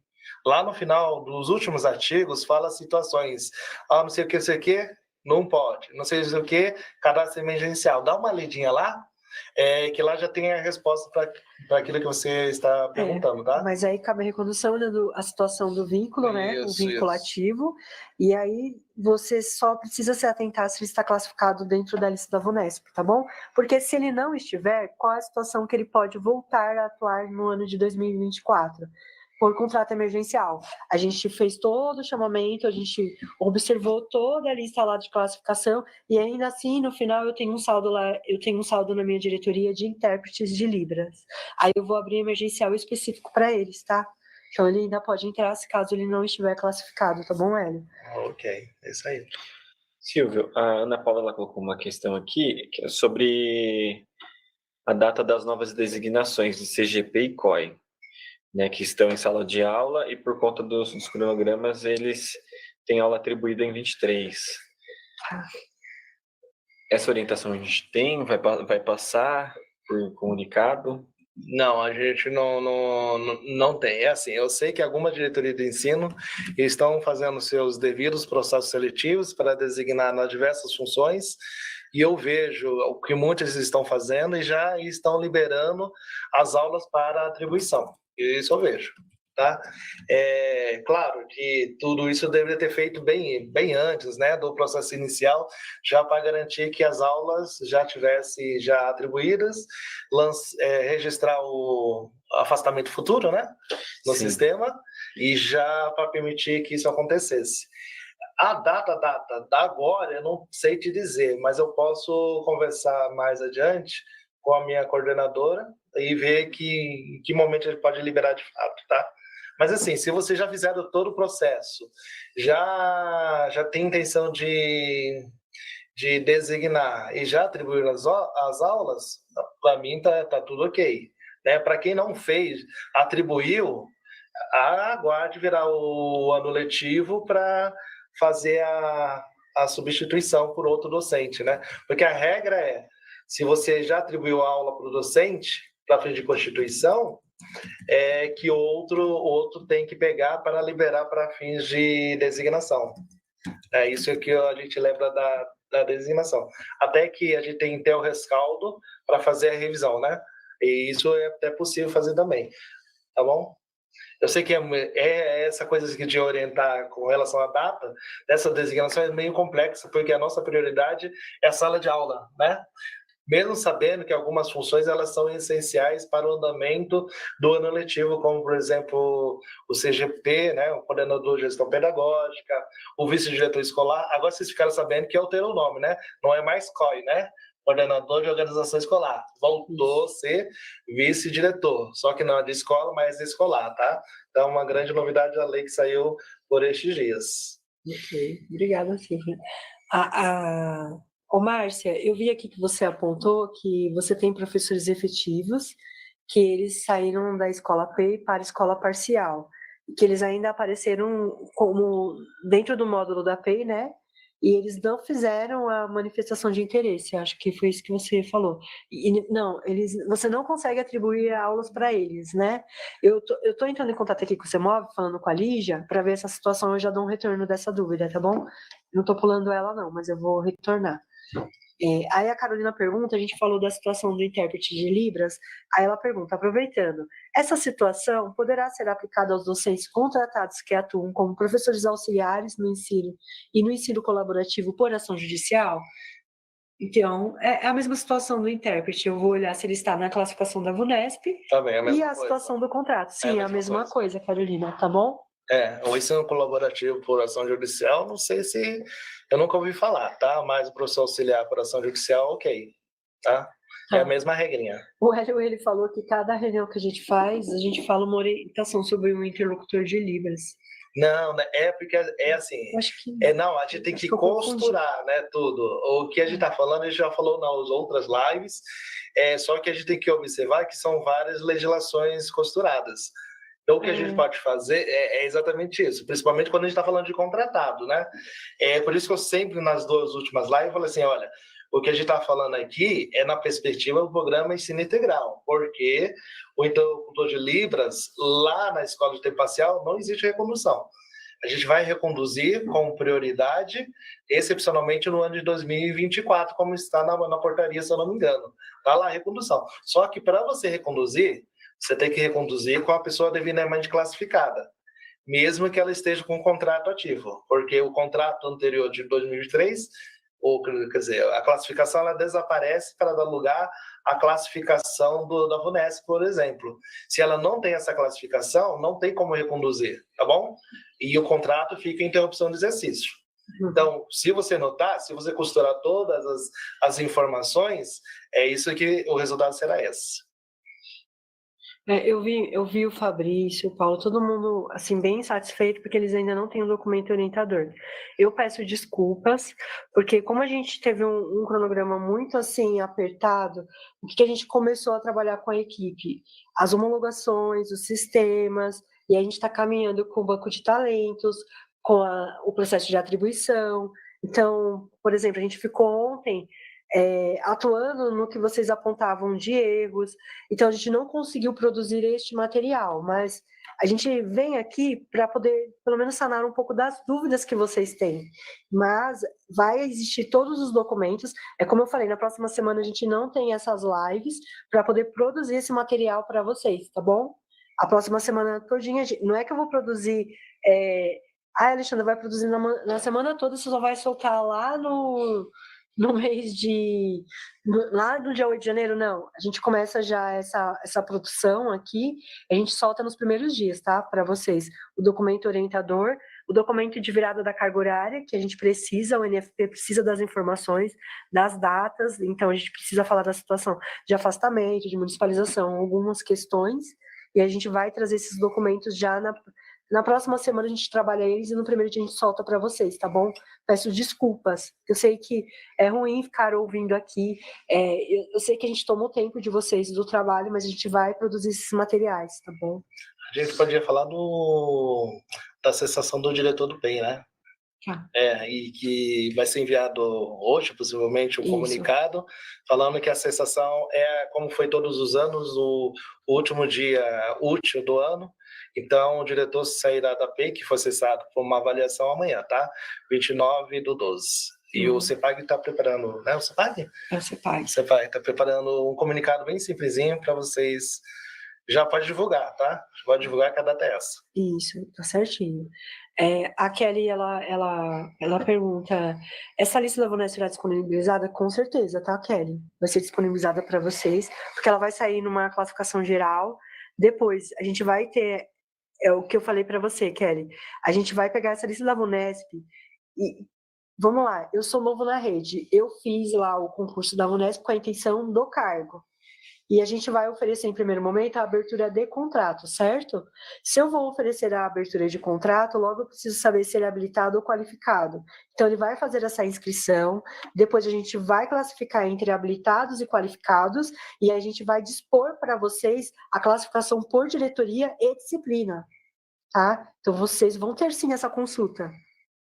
C: Lá no final dos últimos artigos, fala situações. Não sei o que, não pode. Não sei o que, cadastro emergencial. Dá uma lidinha lá, que lá já tem a resposta para aquilo que você está perguntando, tá?
A: Mas aí cabe a recondução a situação do vínculo, né? O vínculo ativo, e aí você só precisa se atentar se ele está classificado dentro da lista da VUNESP, tá bom? Porque se ele não estiver, qual é a situação que ele pode voltar a atuar no ano de 2024? Por contrato emergencial. A gente fez todo o chamamento, a gente observou toda a lista lá de classificação, e ainda assim, no final, eu tenho um saldo na minha diretoria de intérpretes de Libras. Aí eu vou abrir emergencial específico para eles, tá? Então ele ainda pode entrar se caso ele não estiver classificado, tá bom, Hélio?
C: Ok, é isso aí.
B: Silvio, a Ana Paula ela colocou uma questão aqui que é sobre a data das novas designações de CGP e COI, né, que estão em sala de aula e por conta dos cronogramas eles têm aula atribuída em 23. Essa orientação a gente tem, vai passar por comunicado?
C: Não, a gente não tem. É assim, eu sei que alguma diretoria de ensino estão fazendo seus devidos processos seletivos para designar nas diversas funções, e eu vejo o que muitos estão fazendo e já estão liberando as aulas para atribuição. Isso eu vejo. Tá? Claro que tudo isso deveria ter feito bem antes, né, do processo inicial, já para garantir que as aulas já tivessem já atribuídas, registrar o afastamento futuro, né, no
B: Sim.
C: sistema, e já para permitir que isso acontecesse. A data da agora, eu não sei te dizer, mas eu posso conversar mais adiante com a minha coordenadora e ver que momento ele pode liberar de fato, tá? Mas assim, se você já fizeram todo o processo, já tem intenção de designar e já atribuir as aulas, para mim tá tudo ok. Né? Para quem não fez, atribuiu, aguarde virar o ano letivo para fazer a substituição por outro docente, né? Porque a regra é, se você já atribuiu a aula para o docente, para fim de constituição, que outro tem que pegar para liberar para fins de designação. É isso que a gente lembra da designação. Até que a gente tem que ter o rescaldo para fazer a revisão, né? E isso é até possível fazer também, tá bom? Eu sei que essa coisa de orientar com relação à data dessa designação é meio complexa, porque a nossa prioridade é a sala de aula, né? Mesmo sabendo que algumas funções elas são essenciais para o andamento do ano letivo, como, por exemplo, o CGP, né, o coordenador de gestão pedagógica, o vice-diretor escolar. Agora vocês ficaram sabendo que alterou o nome, né? Não é mais COI, né? Coordenador de organização escolar. Voltou a ser vice-diretor, só que não é de escola, mas é escolar, tá? Então, uma grande novidade da lei que saiu por estes dias.
A: Ok, obrigada, Silvia. Ô, Márcia, eu vi aqui que você apontou que você tem professores efetivos, que eles saíram da escola PEI para a escola parcial, que eles ainda apareceram como dentro do módulo da PEI, né? E eles não fizeram a manifestação de interesse, acho que foi isso que você falou. Não, você não consegue atribuir aulas para eles, né? Eu tô entrando em contato aqui com o CEMOV, falando com a Lígia, para ver essa situação, eu já dou um retorno dessa dúvida, tá bom? Não tô pulando ela não, mas eu vou retornar. Aí a Carolina pergunta, a gente falou da situação do intérprete de Libras, aí ela pergunta, aproveitando, essa situação poderá ser aplicada aos docentes contratados que atuam como professores auxiliares no ensino e no ensino colaborativo por ação judicial? Então, é a mesma situação do intérprete, eu vou olhar se ele está na classificação da VUNESP e a situação do contrato. Sim, é a mesma coisa, Carolina, tá bom?
C: O ensino colaborativo por ação judicial, não sei se... Eu nunca ouvi falar, tá? Mas o professor auxiliar por ação judicial, ok. Tá? É a mesma regrinha.
A: O Hélio, ele falou que cada reunião que a gente faz, a gente fala uma orientação sobre um interlocutor de Libras.
C: Não, né? Porque é assim...
A: Acho que...
C: não, a gente tem que costurar, né, tudo. O que a gente está falando, a gente já falou nas outras lives, só que a gente tem que observar que são várias legislações costuradas. Então, o que a gente pode fazer é exatamente isso, principalmente quando a gente está falando de contratado, né? É por isso que eu sempre, nas 2 últimas lives, falei assim, olha, o que a gente está falando aqui é na perspectiva do programa Ensino Integral, porque o interlocutor de Libras, lá na escola de tempo parcial, não existe recondução. A gente vai reconduzir com prioridade, excepcionalmente no ano de 2024, como está na portaria, se eu não me engano. Está lá a recondução. Só que para você reconduzir, você tem que reconduzir com a pessoa devidamente classificada, mesmo que ela esteja com um contrato ativo, porque o contrato anterior de 2023, ou, quer dizer, a classificação ela desaparece para dar lugar à classificação da VUNESP, por exemplo. Se ela não tem essa classificação, não tem como reconduzir, tá bom? E o contrato fica em interrupção de exercício. Então, se você notar, se você costurar todas as informações, é isso que o resultado será esse.
A: Eu vi o Fabrício, o Paulo, todo mundo assim bem satisfeito porque eles ainda não têm o documento orientador. Eu peço desculpas, porque como a gente teve um cronograma muito assim apertado, o que a gente começou a trabalhar com a equipe? As homologações, os sistemas, e a gente está caminhando com o banco de talentos, com o processo de atribuição. Então, por exemplo, a gente ficou ontem atuando no que vocês apontavam de erros. Então, a gente não conseguiu produzir este material, mas a gente vem aqui para poder, pelo menos, sanar um pouco das dúvidas que vocês têm. Mas vai existir todos os documentos. É como eu falei, na próxima semana a gente não tem essas lives para poder produzir esse material para vocês, tá bom? A próxima semana todinha, não é que eu vou produzir... Alexandra, vai produzir na semana toda, você só vai soltar lá no mês de... lá no dia 8 de janeiro, não. A gente começa já essa produção aqui, a gente solta nos primeiros dias, tá? Para vocês. O documento orientador, o documento de virada da carga horária, que a gente precisa, o NFP precisa das informações, das datas, então a gente precisa falar da situação de afastamento, de municipalização, algumas questões, e a gente vai trazer esses documentos já na próxima semana a gente trabalha eles e no primeiro dia a gente solta para vocês, tá bom? Peço desculpas. Eu sei que é ruim ficar ouvindo aqui. Eu sei que a gente tomou tempo de vocês do trabalho, mas a gente vai produzir esses materiais, tá bom?
C: A gente podia falar da cessação do diretor do PEN, né? E que vai ser enviado hoje, possivelmente, um comunicado falando que a cessação como foi todos os anos, o último dia útil do ano. Então, o diretor sairá da PEN, que foi cessado por uma avaliação amanhã, tá? 29/12. E o CEPAG está preparando, né? O CEPAG?
A: É o CEPAG.
C: O CEPAG está preparando um comunicado bem simplesinho para vocês. Já pode divulgar, tá? Pode divulgar que a data é essa.
A: Isso, tá certinho. A Kelly, ela pergunta, essa lista da VUNESP será disponibilizada? Com certeza, tá, Kelly? Vai ser disponibilizada para vocês, porque ela vai sair numa classificação geral. Depois, a gente vai ter, é o que eu falei para você, Kelly, a gente vai pegar essa lista da VUNESP e, vamos lá, eu sou novo na rede, eu fiz lá o concurso da VUNESP com a intenção do cargo. E a gente vai oferecer, em primeiro momento, a abertura de contrato, certo? Se eu vou oferecer a abertura de contrato, logo eu preciso saber se ele é habilitado ou qualificado. Então, ele vai fazer essa inscrição, depois a gente vai classificar entre habilitados e qualificados, e a gente vai dispor para vocês a classificação por diretoria e disciplina, tá? Então, vocês vão ter, sim, essa consulta.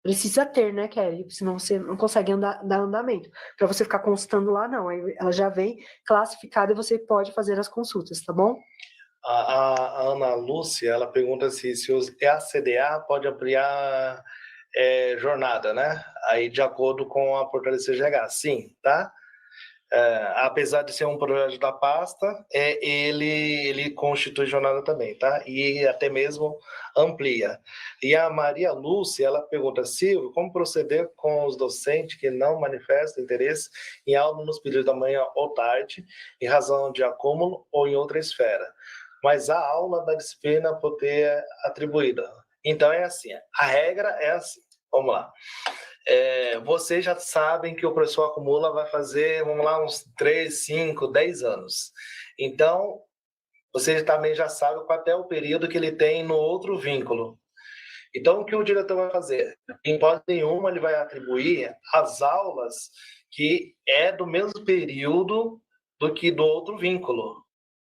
A: Precisa ter, né, Kelly? Senão você não consegue dar andamento. Para você ficar consultando lá, não. Aí ela já vem classificada e você pode fazer as consultas, tá bom?
C: A Ana Lúcia, ela pergunta se os EACDA pode ampliar jornada, né? Aí, de acordo com a portaria CGH. Sim, tá? Apesar de ser um projeto da pasta, ele constitui jornada também, tá? E até mesmo amplia. E a Maria Lúcia, ela pergunta, Silvio, como proceder com os docentes que não manifestam interesse em aula nos períodos da manhã ou tarde, em razão de acúmulo ou em outra esfera, mas a aula da disciplina poder atribuída. Então, é assim, a regra é assim, vamos lá. Vocês já sabem que o professor acumula vai fazer, vamos lá, uns 3, 5, 10 anos. Então, vocês também já sabem qual é o período que ele tem no outro vínculo. Então, o que o diretor vai fazer? Em hipótese nenhuma, ele vai atribuir as aulas que é do mesmo período do que do outro vínculo.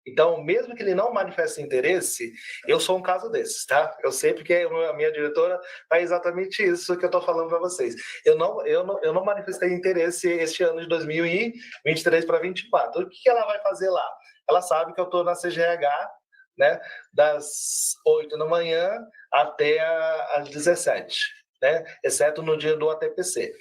C: Então, mesmo que ele não manifeste interesse, eu sou um caso desses, tá? Eu sei porque a minha diretora faz exatamente isso que eu estou falando para vocês. Eu não manifestei interesse este ano de 2023 para 2024. O que ela vai fazer lá? Ela sabe que eu estou na CGH, né, das 8 da manhã até às 17, né, exceto no dia do ATPC.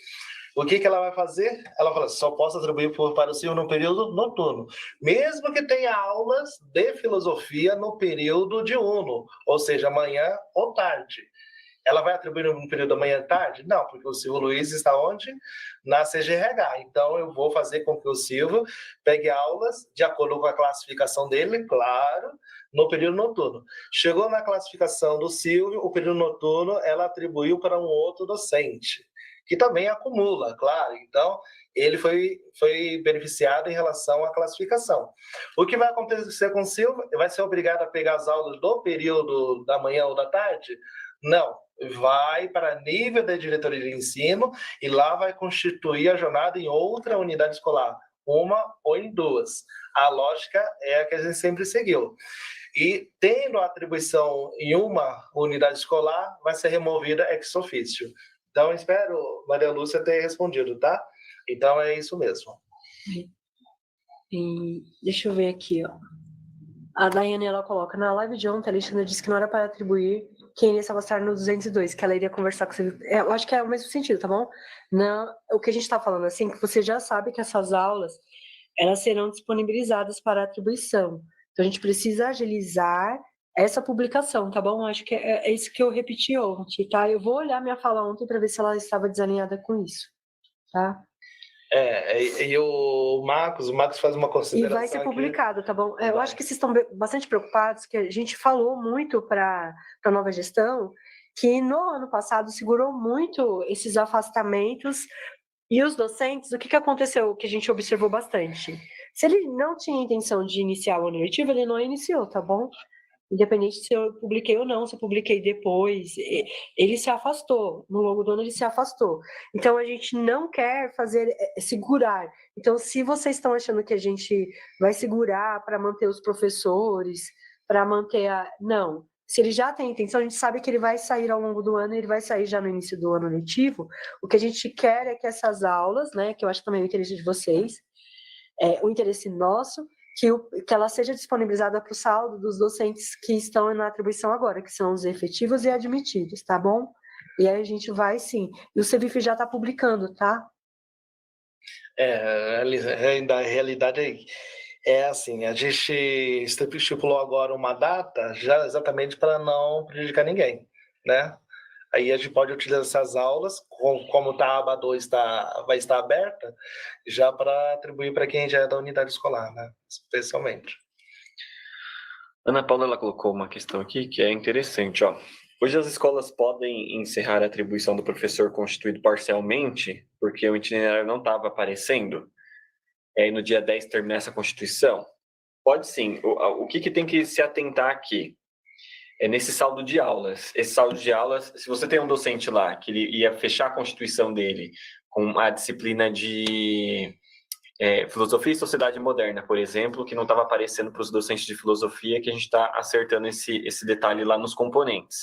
C: O que ela vai fazer? Ela fala, só posso atribuir para o Silvio no período noturno, mesmo que tenha aulas de filosofia no período diurno, ou seja, manhã ou tarde. Ela vai atribuir no período da manhã e tarde? Não, porque o Silvio Luiz está onde? Na CGRH. Então, eu vou fazer com que o Silvio pegue aulas de acordo com a classificação dele, claro, no período noturno. Chegou na classificação do Silvio, o período noturno ela atribuiu para um outro docente, que também acumula, claro. Então, ele foi beneficiado em relação à classificação. O que vai acontecer com o Silvio? Vai ser obrigado a pegar as aulas do período da manhã ou da tarde? Não. Vai para nível da diretoria de ensino e lá vai constituir a jornada em outra unidade escolar, uma ou em duas. A lógica é a que a gente sempre seguiu. E tendo a atribuição em uma unidade escolar, vai ser removida ex officio. Então, espero, Maria Lúcia, ter respondido, tá? Então, é isso mesmo.
A: E deixa eu ver aqui, ó. A Daiane, ela coloca, na live de ontem, a Alexandra disse que não era para atribuir quem iria se alastrar no 202, que ela iria conversar com você. Eu acho que é o mesmo sentido, tá bom? Não, o que a gente está falando, assim, que você já sabe que essas aulas, elas serão disponibilizadas para atribuição. Então, a gente precisa agilizar essa publicação, tá bom? Acho que é isso que eu repeti ontem, tá? Eu vou olhar minha fala ontem para ver se ela estava desalinhada com isso, tá?
C: E o Marcos faz uma consideração.
A: E vai ser publicado, tá bom? Eu
C: Vai.
A: acho que vocês estão bastante preocupados, que a gente falou muito para a nova gestão, que no ano passado segurou muito esses afastamentos, e os docentes, o que aconteceu, que a gente observou bastante? Se ele não tinha intenção de iniciar o ano letivo, ele não iniciou, tá bom? Independente se eu publiquei ou não, se eu publiquei depois, ele se afastou, no longo do ano ele se afastou. Então a gente não quer fazer, segurar. Então, se vocês estão achando que a gente vai segurar para manter os professores, para manter a. Não. Se ele já tem intenção, a gente sabe que ele vai sair ao longo do ano, ele vai sair já no início do ano letivo. O que a gente quer é que essas aulas, né, que eu acho também o interesse de vocês, o interesse nosso, que ela seja disponibilizada para o saldo dos docentes que estão na atribuição agora, que são os efetivos e admitidos, tá bom? E aí a gente vai sim. E o CEVIF já está publicando, tá?
C: A realidade é assim, a gente estipulou agora uma data já exatamente para não prejudicar ninguém, né? Aí a gente pode utilizar essas aulas, como a aba 2 vai estar aberta, já para atribuir para quem já é da unidade escolar, né? Especialmente.
B: Ana Paula, ela colocou uma questão aqui que é interessante, ó. Hoje as escolas podem encerrar a atribuição do professor constituído parcialmente, porque o itinerário não estava aparecendo, e aí no dia 10 terminar essa constituição? Pode sim. O que tem que se atentar aqui? É nesse saldo de aulas. Esse saldo de aulas, se você tem um docente lá que ele ia fechar a constituição dele com a disciplina de filosofia e sociedade moderna, por exemplo, que não estava aparecendo para os docentes de filosofia, que a gente está acertando esse detalhe lá nos componentes.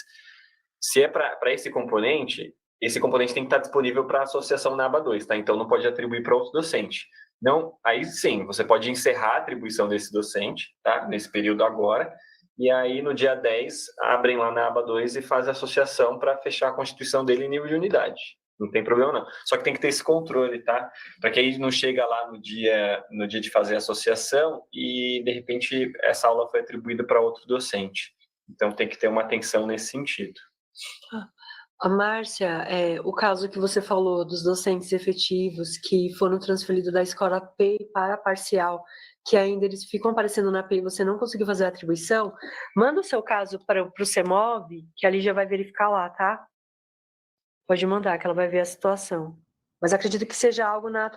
B: Se é para esse componente tem que estar disponível para a associação na aba 2, tá? Então não pode atribuir para outro docente. Não, aí sim, você pode encerrar a atribuição desse docente, tá? Nesse período agora, e aí no dia 10 abrem lá na aba 2 e fazem a associação para fechar a constituição dele em nível de unidade. Não tem problema não. Só que tem que ter esse controle, tá? Para que aí não chega lá no dia de fazer a associação e de repente essa aula foi atribuída para outro docente. Então tem que ter uma atenção nesse sentido.
A: A Márcia, o caso que você falou dos docentes efetivos que foram transferidos da escola P para a parcial, que ainda eles ficam aparecendo na P e você não conseguiu fazer a atribuição, manda o seu caso para o CEMOV, que ali já vai verificar lá, tá? Pode mandar, que ela vai ver a situação. Mas acredito que seja algo na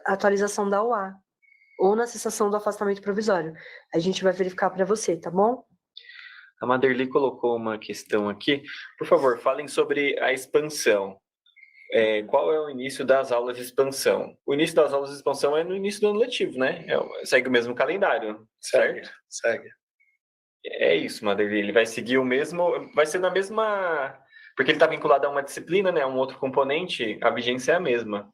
A: atualização da UA, ou na cessação do afastamento provisório. A gente vai verificar para você, tá bom?
B: A Maderli colocou uma questão aqui. Por favor, falem sobre a expansão. qual é o início das aulas de expansão? O início das aulas de expansão é no início do ano letivo, né? Segue o mesmo calendário, certo?
C: Segue.
B: É isso, Madeira. Ele vai seguir o mesmo, vai ser na mesma, porque ele está vinculado a uma disciplina, né? A um outro componente, a vigência é a mesma.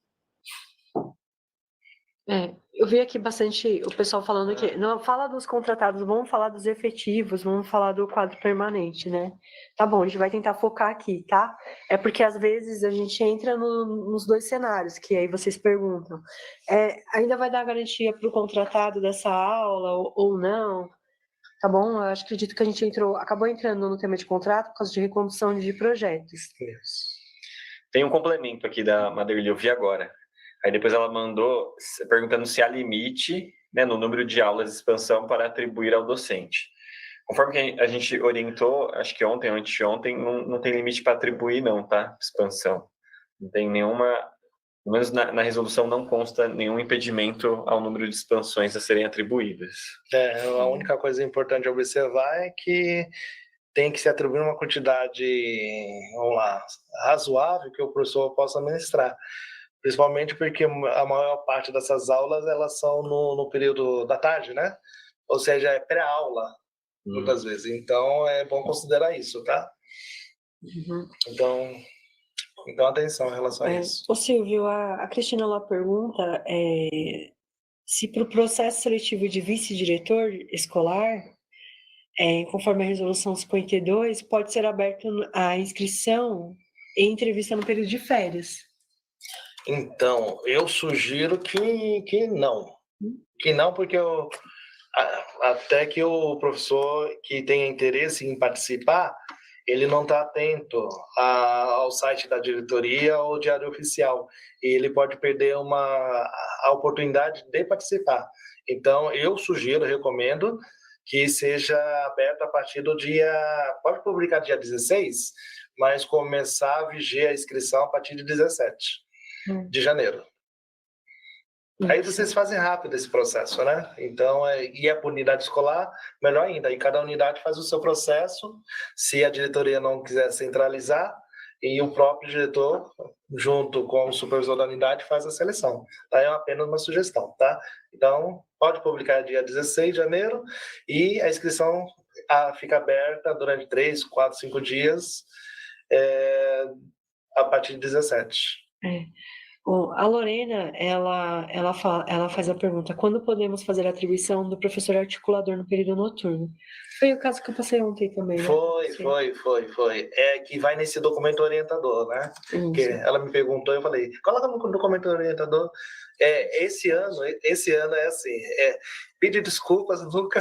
A: Eu vi aqui bastante o pessoal falando que não fala dos contratados, vamos falar dos efetivos, vamos falar do quadro permanente, né? Tá bom, a gente vai tentar focar aqui, tá? É porque às vezes a gente entra nos dois cenários, que aí vocês perguntam. Ainda vai dar garantia para o contratado dessa aula ou não? Tá bom? Eu acredito que a gente acabou entrando no tema de contrato por causa de recondução de projetos.
C: Isso.
B: Tem um complemento aqui da Madeira, eu vi agora. Aí depois ela mandou perguntando se há limite, né, no número de aulas de expansão para atribuir ao docente. Conforme a gente orientou, acho que ontem ou anteontem, não tem limite para atribuir não, tá? Expansão. Não tem nenhuma, pelo menos na resolução não consta nenhum impedimento ao número de expansões a serem atribuídas.
C: A única coisa importante a observar é que tem que se atribuir uma quantidade, vamos lá, razoável que o professor possa ministrar. Principalmente porque a maior parte dessas aulas elas são no período da tarde, né? Ou seja, é pré-aula, muitas vezes. Então, é bom considerar isso, tá?
A: Uhum.
C: Então, atenção em relação a isso.
A: Ô Silvio, a Cristina ela pergunta se para o processo seletivo de vice-diretor escolar, conforme a resolução 52, pode ser aberta a inscrição e entrevista no período de férias.
C: Então, eu sugiro que não. Que não, porque até que o professor que tenha interesse em participar, ele não está atento ao site da diretoria ou diário oficial. E ele pode perder a oportunidade de participar. Então, eu sugiro, recomendo, que seja aberto a partir do dia... Pode publicar dia 16, mas começar a vigiar a inscrição a partir de 17 de janeiro. Aí vocês fazem rápido esse processo, né? Então, e é por unidade escolar, melhor ainda. E cada unidade faz o seu processo. Se a diretoria não quiser centralizar, e o próprio diretor, junto com o supervisor da unidade, faz a seleção. Tá? É apenas uma sugestão, tá? Então, pode publicar dia 16 de janeiro e a inscrição fica aberta durante 3, 4, 5 dias, a partir de 17.
A: A Lorena, ela faz a pergunta: quando podemos fazer a atribuição do professor articulador no período noturno? Foi o caso que eu passei ontem também, né?
C: Foi. É que vai nesse documento orientador, né? Que ela me perguntou, eu falei, coloca no documento orientador. Esse ano é assim, pedir desculpas nunca...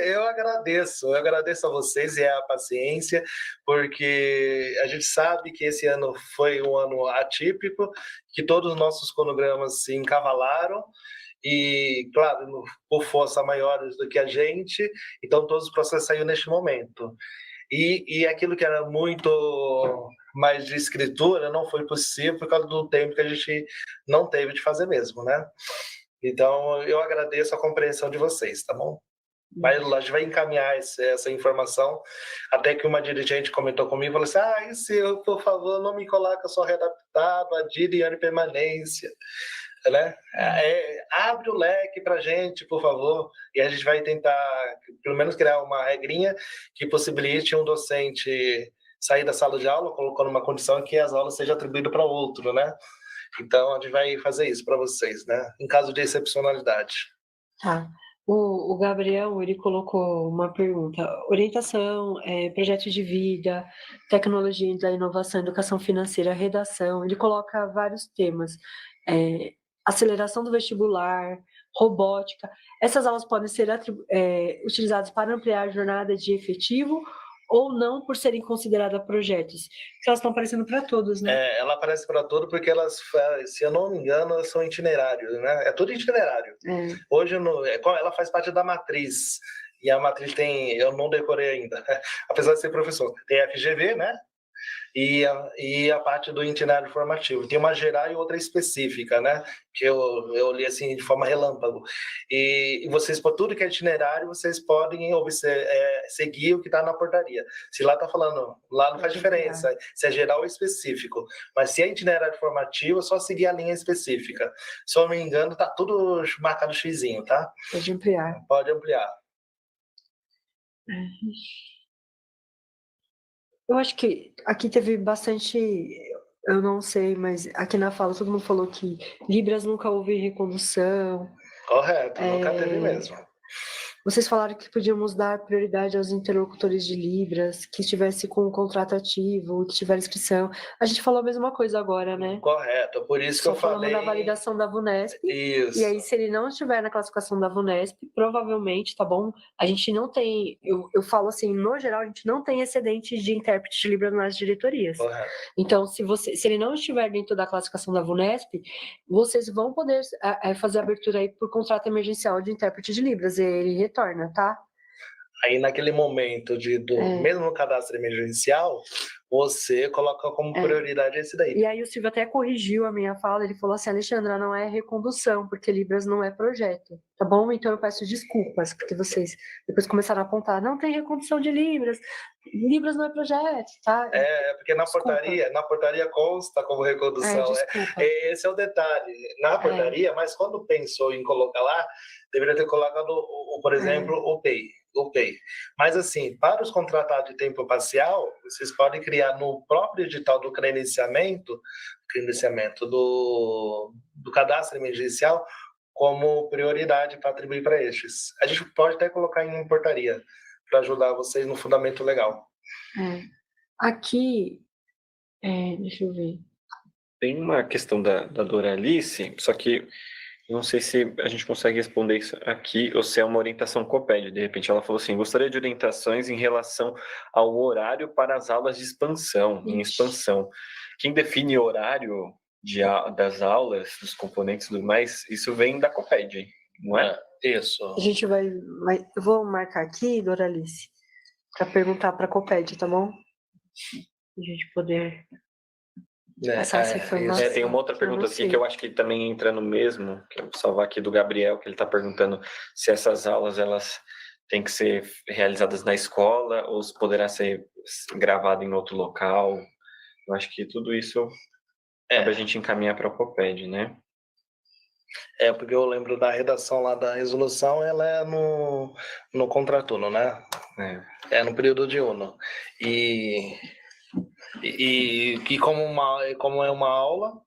C: Eu agradeço a vocês e a paciência, porque a gente sabe que esse ano foi um ano atípico, que todos os nossos cronogramas se encavalaram, e, claro, por força maiores do que a gente, então todos os processos saíram neste momento. E aquilo que era muito mais de escritura não foi possível por causa do tempo que a gente não teve de fazer mesmo, né? Então, eu agradeço a compreensão de vocês, tá bom? Mas a gente vai encaminhar essa informação, até que uma dirigente comentou comigo, falou assim, Silvio, por favor, não me coloca só readaptado, adiro e ano permanência, né? Abre o leque para a gente, por favor, e a gente vai tentar, pelo menos, criar uma regrinha que possibilite um docente sair da sala de aula, colocando uma condição que as aulas sejam atribuídas para outro, né? Então, a gente vai fazer isso para vocês, né? Em caso de excepcionalidade.
A: Tá. O Gabriel, ele colocou uma pergunta: orientação, projeto de vida, tecnologia da inovação, educação financeira, redação. Ele coloca vários temas: aceleração do vestibular, robótica. Essas aulas podem ser utilizadas para ampliar a jornada de efetivo ou não, por serem consideradas projetos? Porque elas estão aparecendo para todos, né?
C: Ela aparece para todos porque elas, se eu não me engano, elas são itinerários, né? É tudo itinerário. Hoje, ela faz parte da matriz. E a matriz tem, eu não decorei ainda, apesar de ser professor, tem FGV, né? e a parte do itinerário formativo. Tem uma geral e outra específica, né? Que eu li assim de forma relâmpago. E vocês, por tudo que é itinerário, vocês podem seguir o que está na portaria. Se lá está falando, lá não faz diferença se é geral ou específico. Mas se é itinerário formativo, é só seguir a linha específica. Se eu não me engano, está tudo marcado xizinho, tá?
A: Pode ampliar.
C: Pode ampliar.
A: Eu acho que aqui teve bastante, eu não sei, mas aqui na fala todo mundo falou que Libras nunca houve recondução.
C: Correto, nunca teve mesmo.
A: Vocês falaram que podíamos dar prioridade aos interlocutores de Libras, que estivesse com um contrato ativo, que tiver inscrição. A gente falou a mesma coisa agora, né?
C: Correto, por isso que eu falei...
A: Só falamos da validação da VUNESP.
C: Isso.
A: E aí, se ele não estiver na classificação da VUNESP, provavelmente, tá bom? A gente não tem... Eu falo assim, no geral, a gente não tem excedentes de intérprete de Libras nas diretorias.
C: Correto.
A: Então, se ele não estiver dentro da classificação da VUNESP, vocês vão poder fazer a abertura aí por contrato emergencial de intérprete de Libras. E ele retorna, tá?
C: Aí, naquele momento mesmo no cadastro emergencial, você coloca como prioridade esse daí.
A: E aí o Silvio até corrigiu a minha fala, ele falou assim, Alexandra, não é recondução, porque Libras não é projeto, tá bom? Então eu peço desculpas, porque vocês depois começaram a apontar, não tem recondução de Libras não é projeto, tá?
C: Porque na portaria consta como recondução. Esse é o detalhe. Na portaria, mas quando pensou em colocar lá, deveria ter colocado, por exemplo, o PEI. Mas, assim, para os contratados de tempo parcial, vocês podem criar no próprio edital do credenciamento do cadastro emergencial como prioridade para atribuir para estes. A gente pode até colocar em portaria para ajudar vocês no fundamento legal.
A: Aqui, deixa eu ver.
B: Tem uma questão da Doralice, só que eu não sei se a gente consegue responder isso aqui ou se é uma orientação COPED. De repente ela falou assim, gostaria de orientações em relação ao horário para as aulas de expansão, em expansão. Quem define horário das aulas, dos componentes e tudo mais, isso vem da COPED, não é?
C: Isso.
A: A gente eu vou marcar aqui, Doralice, para perguntar para a COPED, tá bom? A gente poder passar essa informação.
B: Tem uma outra pergunta aqui que eu acho que também entra no mesmo, que eu vou salvar aqui do Gabriel, que ele está perguntando se essas aulas elas têm que ser realizadas na escola ou se poderá ser gravado em outro local. Eu acho que tudo isso é para a gente encaminhar para a COPED, né?
C: Porque eu lembro da redação lá da resolução, ela é no contraturno, né? É no período de UNO. E como é uma aula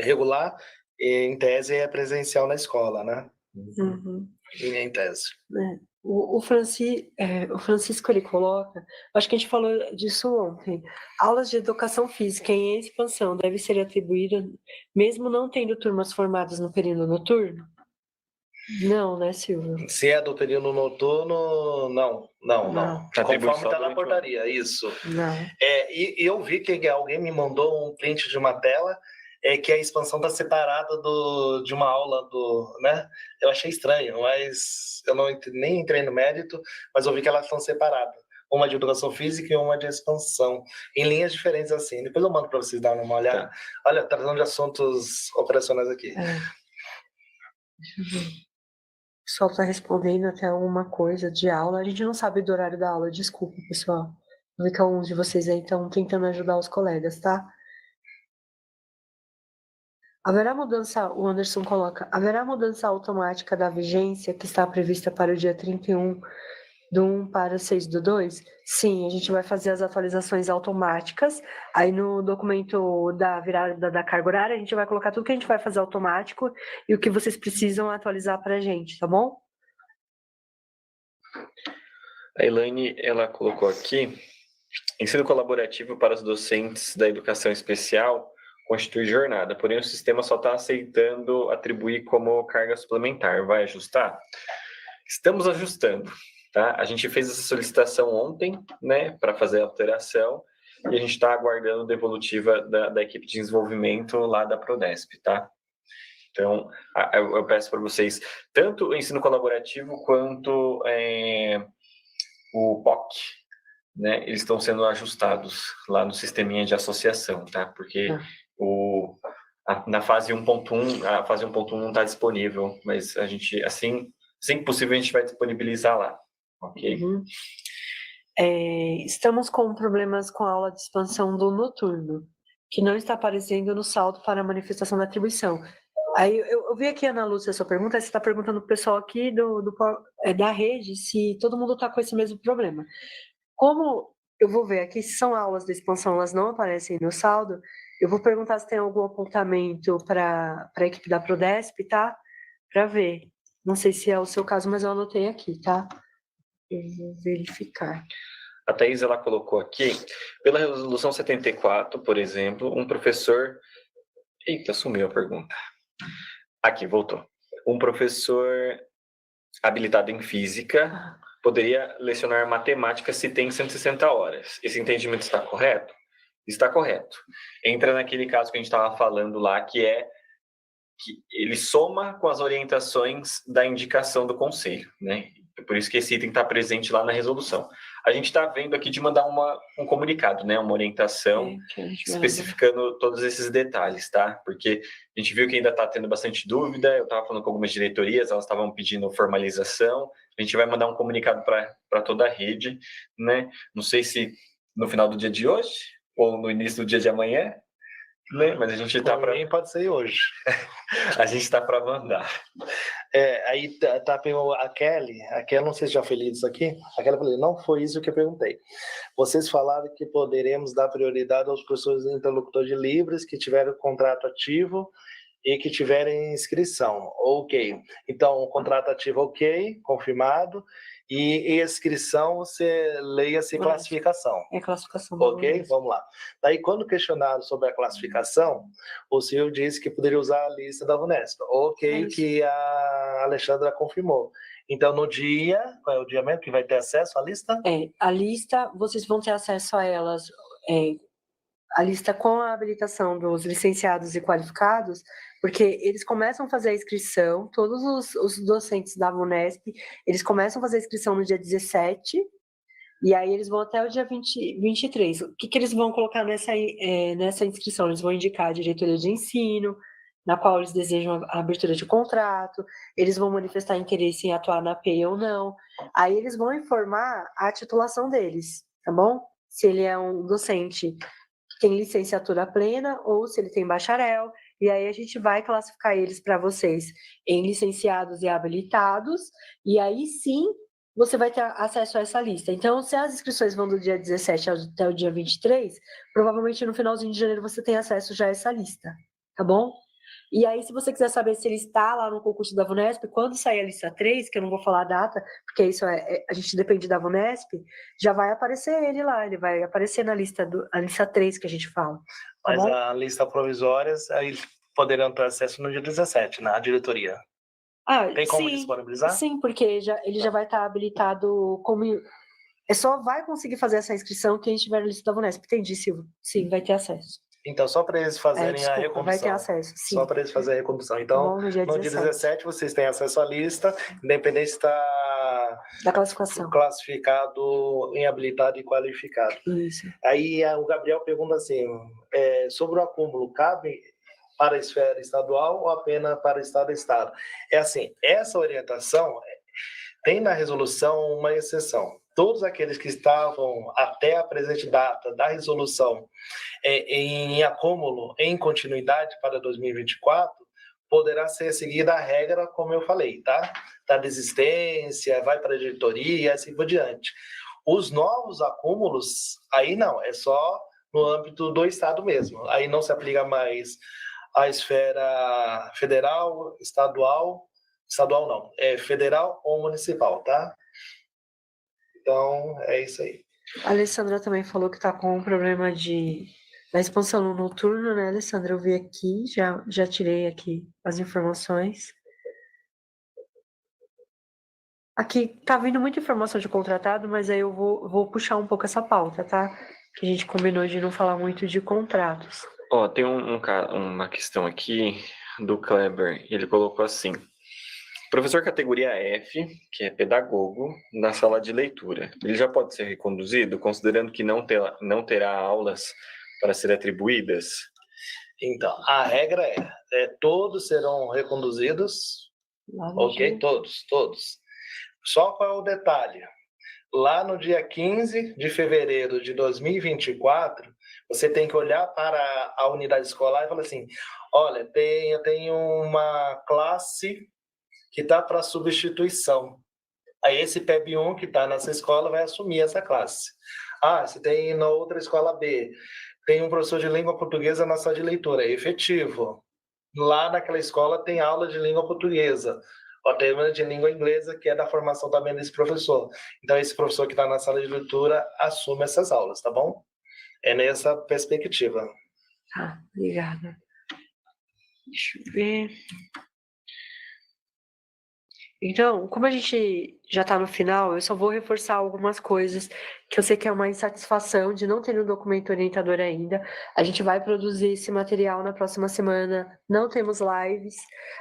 C: regular, em tese é presencial na escola, né?
A: Uhum.
C: Em tese.
A: O Francisco, ele coloca, acho que a gente falou disso ontem, aulas de educação física em expansão devem ser atribuídas, mesmo não tendo turmas formadas no período noturno? Não, né, Silvio?
C: Se é do período noturno, não. Conforme está na portaria, isso.
A: Não.
C: E eu vi que alguém me mandou um print de uma tela, que a expansão está separada de uma aula né? Eu achei estranho, mas eu nem entrei no mérito, mas eu vi que elas estão separadas. Uma de educação física e uma de expansão, em linhas diferentes assim. Depois eu mando para vocês darem uma olhada. Tá. Olha, tratando de assuntos operacionais aqui.
A: Deixa eu ver. O pessoal está respondendo até alguma coisa de aula. A gente não sabe do horário da aula, desculpa, pessoal. Vou ver que alguns de vocês aí estão tentando ajudar os colegas, tá? Haverá mudança, o Anderson coloca, haverá mudança automática da vigência que está prevista para o dia 31/1 para 6/2? Sim, a gente vai fazer as atualizações automáticas. Aí no documento da virada da carga horária, a gente vai colocar tudo que a gente vai fazer automático e o que vocês precisam atualizar para a gente, tá bom?
B: A Elaine, ela colocou aqui, ensino colaborativo para os docentes da educação especial constitui jornada, porém o sistema só está aceitando atribuir como carga suplementar. Vai ajustar? Estamos ajustando, tá? A gente fez essa solicitação ontem, né, para fazer a alteração, e a gente está aguardando a devolutiva da equipe de desenvolvimento lá da Prodesp, tá? Então, eu peço para vocês, tanto o ensino colaborativo quanto o POC, né, eles estão sendo ajustados lá no sisteminha de associação, tá? Porque na fase 1.1, a fase 1.1 não está disponível, mas a gente, assim que possível, a gente vai disponibilizar lá, ok?
A: Estamos com problemas com a aula de expansão do noturno, que não está aparecendo no saldo para a manifestação da atribuição. Aí eu vi aqui, Ana Lúcia, a sua pergunta, você está perguntando para o pessoal aqui da rede se todo mundo está com esse mesmo problema. Como eu vou ver aqui, se são aulas de expansão, elas não aparecem no saldo, eu vou perguntar se tem algum apontamento para a equipe da Prodesp, tá? Para ver. Não sei se é o seu caso, mas eu anotei aqui, tá? Eu vou verificar.
B: A Thaís, ela colocou aqui, pela resolução 74, por exemplo, um professor... Eita, sumiu a pergunta. Aqui, voltou. Um professor habilitado em física poderia lecionar matemática se tem 160 horas. Esse entendimento está correto? Está correto. Entra naquele caso que a gente estava falando lá, que é que ele soma com as orientações da indicação do conselho, né? Por isso que esse item está presente lá na resolução. A gente está vendo aqui de mandar um comunicado, né? Uma orientação especificando todos esses detalhes, tá? Porque a gente viu que ainda está tendo bastante dúvida, eu estava falando com algumas diretorias, elas estavam pedindo formalização, a gente vai mandar um comunicado para toda a rede, né? Não sei se no final do dia de hoje ou no início do dia de amanhã, né? Mas a gente está para...
C: Pode ser hoje.
B: A gente está para mandar.
C: Aí a Kelly, não sei se já foi lido isso aqui, a Kelly falou, não foi isso que eu perguntei. Vocês falaram que poderemos dar prioridade aos professores interlocutores livres que tiveram contrato ativo e que tiverem inscrição. Ok. Então, o contrato ativo, ok, confirmado. E inscrição, você leia-se classificação.
A: É classificação.
C: Ok? Vamos lá. Daí, quando questionado sobre a classificação, o senhor disse que poderia usar a lista da Vunesp. Ok, que a Alexandra confirmou. Então, no dia, qual é o dia mesmo que vai ter acesso à lista?
A: A lista, vocês vão ter acesso a elas, a lista com a habilitação dos licenciados e qualificados, porque eles começam a fazer a inscrição, todos os docentes da Vunesp, eles começam a fazer a inscrição no dia 17, e aí eles vão até o dia 23. O que eles vão colocar nessa inscrição? Eles vão indicar a diretoria de ensino, na qual eles desejam a abertura de contrato, eles vão manifestar interesse em atuar na PEI ou não. Aí eles vão informar a titulação deles, tá bom? Se ele é um docente que tem licenciatura plena ou se ele tem bacharel, e aí a gente vai classificar eles para vocês em licenciados e habilitados, e aí sim você vai ter acesso a essa lista. Então, se as inscrições vão do dia 17 até o dia 23, provavelmente no finalzinho de janeiro você tem acesso já a essa lista, tá bom? E aí, se você quiser saber se ele está lá no concurso da Vunesp, quando sair a lista 3, que eu não vou falar a data, porque isso a gente depende da Vunesp, já vai aparecer ele lá, ele vai aparecer na lista, a lista 3 que a gente fala. Tá
C: Mas
A: bom?
C: a lista provisórias, aí poderão ter acesso no dia 17, na diretoria. Tem como disponibilizar?
A: Sim, porque ele já vai estar habilitado como... Só vai conseguir fazer essa inscrição quem estiver na lista da Vunesp. Entendi, Silvio. Sim, vai ter acesso.
C: Então, só para eles fazerem a recondução.
A: Vai ter acesso, sim.
C: Só para eles fazerem a recondução. Então, no dia 17, vocês têm acesso à lista, independente se está
A: da classificação,
C: classificado em habilitado e qualificado.
A: Isso.
C: Aí o Gabriel pergunta assim, sobre o acúmulo, cabe para a esfera estadual ou apenas para o estado a estado? É assim, essa orientação tem na resolução uma exceção. Todos aqueles que estavam até a presente data da resolução em acúmulo, em continuidade para 2024, poderá ser seguida a regra, como eu falei, tá? Da desistência, vai para a diretoria e assim por diante. Os novos acúmulos, aí não, é só no âmbito do Estado mesmo. Aí não se aplica mais à esfera federal, estadual não, é federal ou municipal, tá? Então, é isso aí.
A: A Alessandra também falou que está com um problema da expansão no noturno, né, Alessandra? Eu vi aqui, já tirei aqui as informações. Aqui tá vindo muita informação de contratado, mas aí eu vou puxar um pouco essa pauta, tá? Que a gente combinou de não falar muito de contratos.
B: Tem uma questão aqui do Kleber, ele colocou assim: Professor categoria F, que é pedagogo, na sala de leitura, ele já pode ser reconduzido, considerando que não terá aulas para serem atribuídas?
C: Então, a regra todos serão reconduzidos, ok? Todos. Só qual é o detalhe? Lá no dia 15 de fevereiro de 2024, você tem que olhar para a unidade escolar e falar assim, olha, eu tenho uma classe que está para substituição. Aí esse PEB1 que está nessa escola vai assumir essa classe. Se tem na outra escola B, tem um professor de língua portuguesa na sala de leitura, é efetivo. Lá naquela escola tem aula de língua portuguesa, ou tema de língua inglesa, que é da formação também desse professor. Então, esse professor que está na sala de leitura assume essas aulas, tá bom? É nessa perspectiva.
A: Obrigada. Deixa eu ver. Então, como a gente já está no final, eu só vou reforçar algumas coisas que eu sei que é uma insatisfação de não ter um documento orientador ainda. A gente vai produzir esse material na próxima semana, não temos lives,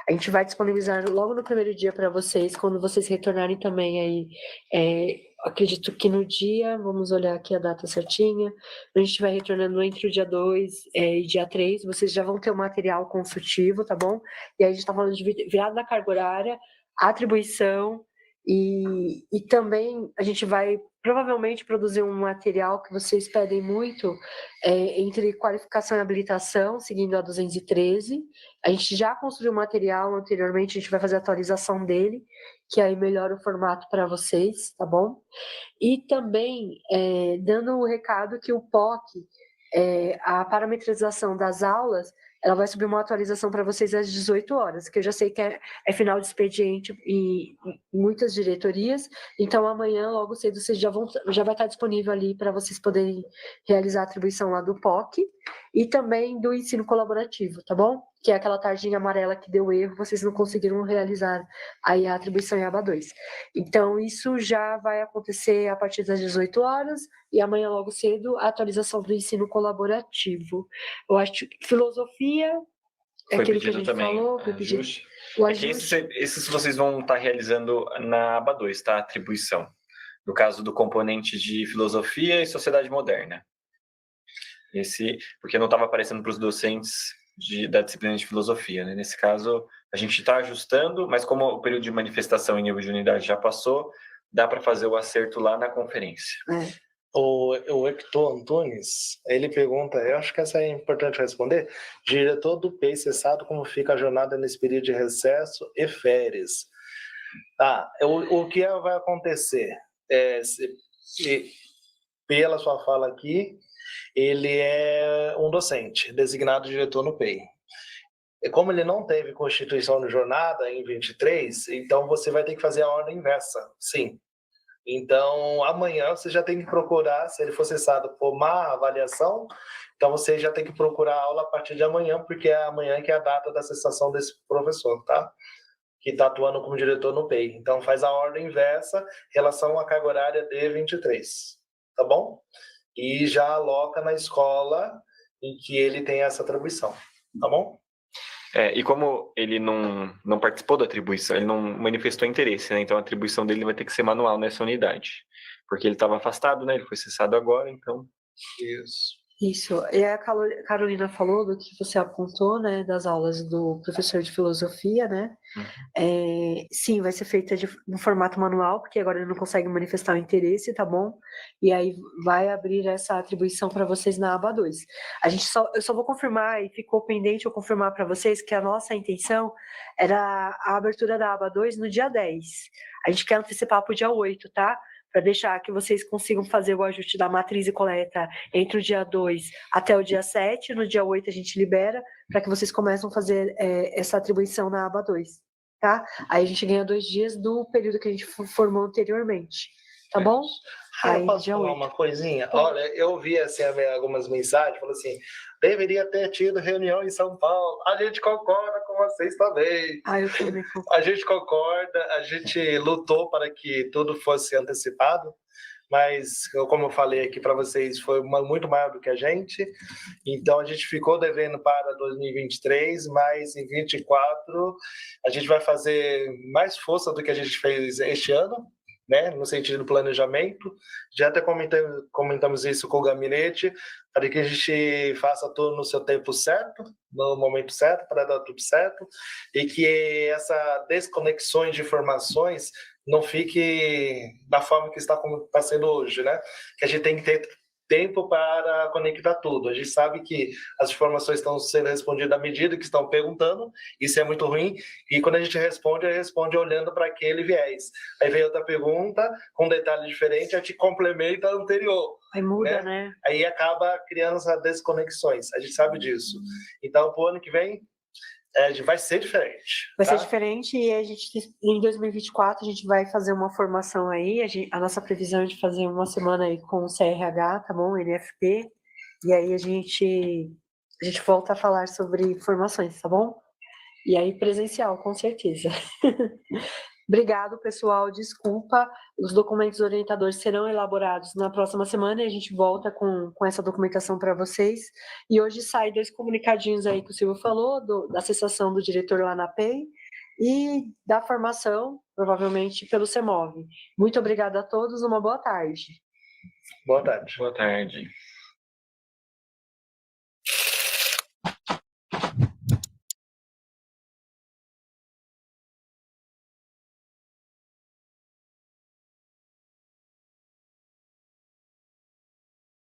A: a gente vai disponibilizar logo no primeiro dia para vocês, quando vocês retornarem também aí, acredito que no dia, vamos olhar aqui a data certinha, a gente vai retornando entre o dia 2 e dia 3, vocês já vão ter o material consultivo, tá bom? E aí a gente está falando de virada da carga horária, atribuição e também a gente vai provavelmente produzir um material que vocês pedem muito entre qualificação e habilitação, seguindo a 213. A gente já construiu um material anteriormente, a gente vai fazer a atualização dele, que aí melhora o formato para vocês, tá bom? E também dando o recado que o POC, a parametrização das aulas, ela vai subir uma atualização para vocês às 18 horas, que eu já sei que é final de expediente em muitas diretorias, então amanhã, logo cedo, vocês já vai estar disponível ali para vocês poderem realizar a atribuição lá do POC e também do ensino colaborativo, tá bom? Que é aquela tarjinha amarela que deu erro, vocês não conseguiram realizar aí a atribuição em aba 2. Então, isso já vai acontecer a partir das 18 horas e amanhã, logo cedo, a atualização do ensino colaborativo. Eu acho que filosofia é aquilo que a gente falou, foi pedido.
B: O ajuste. Esses vocês vão estar realizando na aba 2, tá? Atribuição. No caso do componente de filosofia e sociedade moderna. Porque não estava aparecendo para os docentes da disciplina de filosofia, né? Nesse caso, a gente está ajustando, mas como o período de manifestação em nível de unidade já passou, dá para fazer o acerto lá na conferência.
C: O Hector Antunes, ele pergunta, eu acho que essa é importante responder, diretor do PEI cessado, como fica a jornada nesse período de recesso e férias? O que vai acontecer? Pela sua fala aqui, ele é um docente, designado diretor no PEI. E como ele não teve constituição de jornada em 23, então você vai ter que fazer a ordem inversa, sim. Então, amanhã você já tem que procurar, se ele for cessado por má avaliação, então você já tem que procurar aula a partir de amanhã, porque é amanhã que é a data da cessação desse professor, tá? Que está atuando como diretor no PEI. Então, faz a ordem inversa em relação à carga horária de 23, tá bom? E já aloca na escola em que ele tem essa atribuição, tá bom?
B: E como ele não participou da atribuição, ele não manifestou interesse, né? Então a atribuição dele vai ter que ser manual nessa unidade. Porque ele estava afastado, né? Ele foi cessado agora, então...
A: Isso. E a Carolina falou do que você apontou, né? Das aulas do professor de filosofia, né? Sim, vai ser feita no formato manual, porque agora ele não consegue manifestar o interesse, tá bom? E aí vai abrir essa atribuição para vocês na aba 2. Eu só vou confirmar, e ficou pendente eu confirmar para vocês que a nossa intenção era a abertura da aba 2 no dia 10. A gente quer antecipar para o dia 8, tá? Para deixar que vocês consigam fazer o ajuste da matriz e coleta entre o dia 2 até o dia 7. No dia 8 a gente libera, para que vocês comecem a fazer essa atribuição na aba 2. Tá? Aí a gente ganha 2 dias do período que a gente formou anteriormente, tá bom?
C: Eu posso falar uma coisinha? Olha, eu vi assim, algumas mensagens, falou assim, deveria ter tido reunião em São Paulo. A gente concorda com vocês também.
A: Eu também concordo.
C: A gente concorda, a gente lutou para que tudo fosse antecipado, mas como eu falei aqui para vocês, foi muito maior do que a gente. Então a gente ficou devendo para 2023, mas em 2024 a gente vai fazer mais força do que a gente fez este ano, né, no sentido do planejamento. Já até comentamos isso com o gabinete, para que a gente faça tudo no seu tempo certo, no momento certo, para dar tudo certo, e que essa desconexões de informações não fique da forma que está sendo hoje, né? Que a gente tem que ter tempo para conectar tudo. A gente sabe que as informações estão sendo respondidas à medida que estão perguntando, isso é muito ruim, e quando a gente responde olhando para aquele viés. Aí vem outra pergunta, com um detalhe diferente, a gente complementa a anterior.
A: Aí muda, né?
C: Aí acaba criando essas desconexões, a gente sabe disso. Então, para o ano que vem, vai ser diferente.
A: Vai ser diferente e a gente, em 2024, a gente vai fazer uma formação aí. A nossa previsão é de fazer uma semana aí com o CRH, tá bom? NFP. E aí a gente volta a falar sobre formações, tá bom? E aí presencial, com certeza. Obrigado, pessoal. Desculpa, os documentos orientadores serão elaborados na próxima semana e a gente volta com essa documentação para vocês. E hoje sai 2 comunicadinhos aí que o Silvio falou, da cessação do diretor lá na PEI e da formação, provavelmente, pelo CEMOV. Muito obrigada a todos, uma boa tarde.
C: Boa tarde.
B: Boa tarde.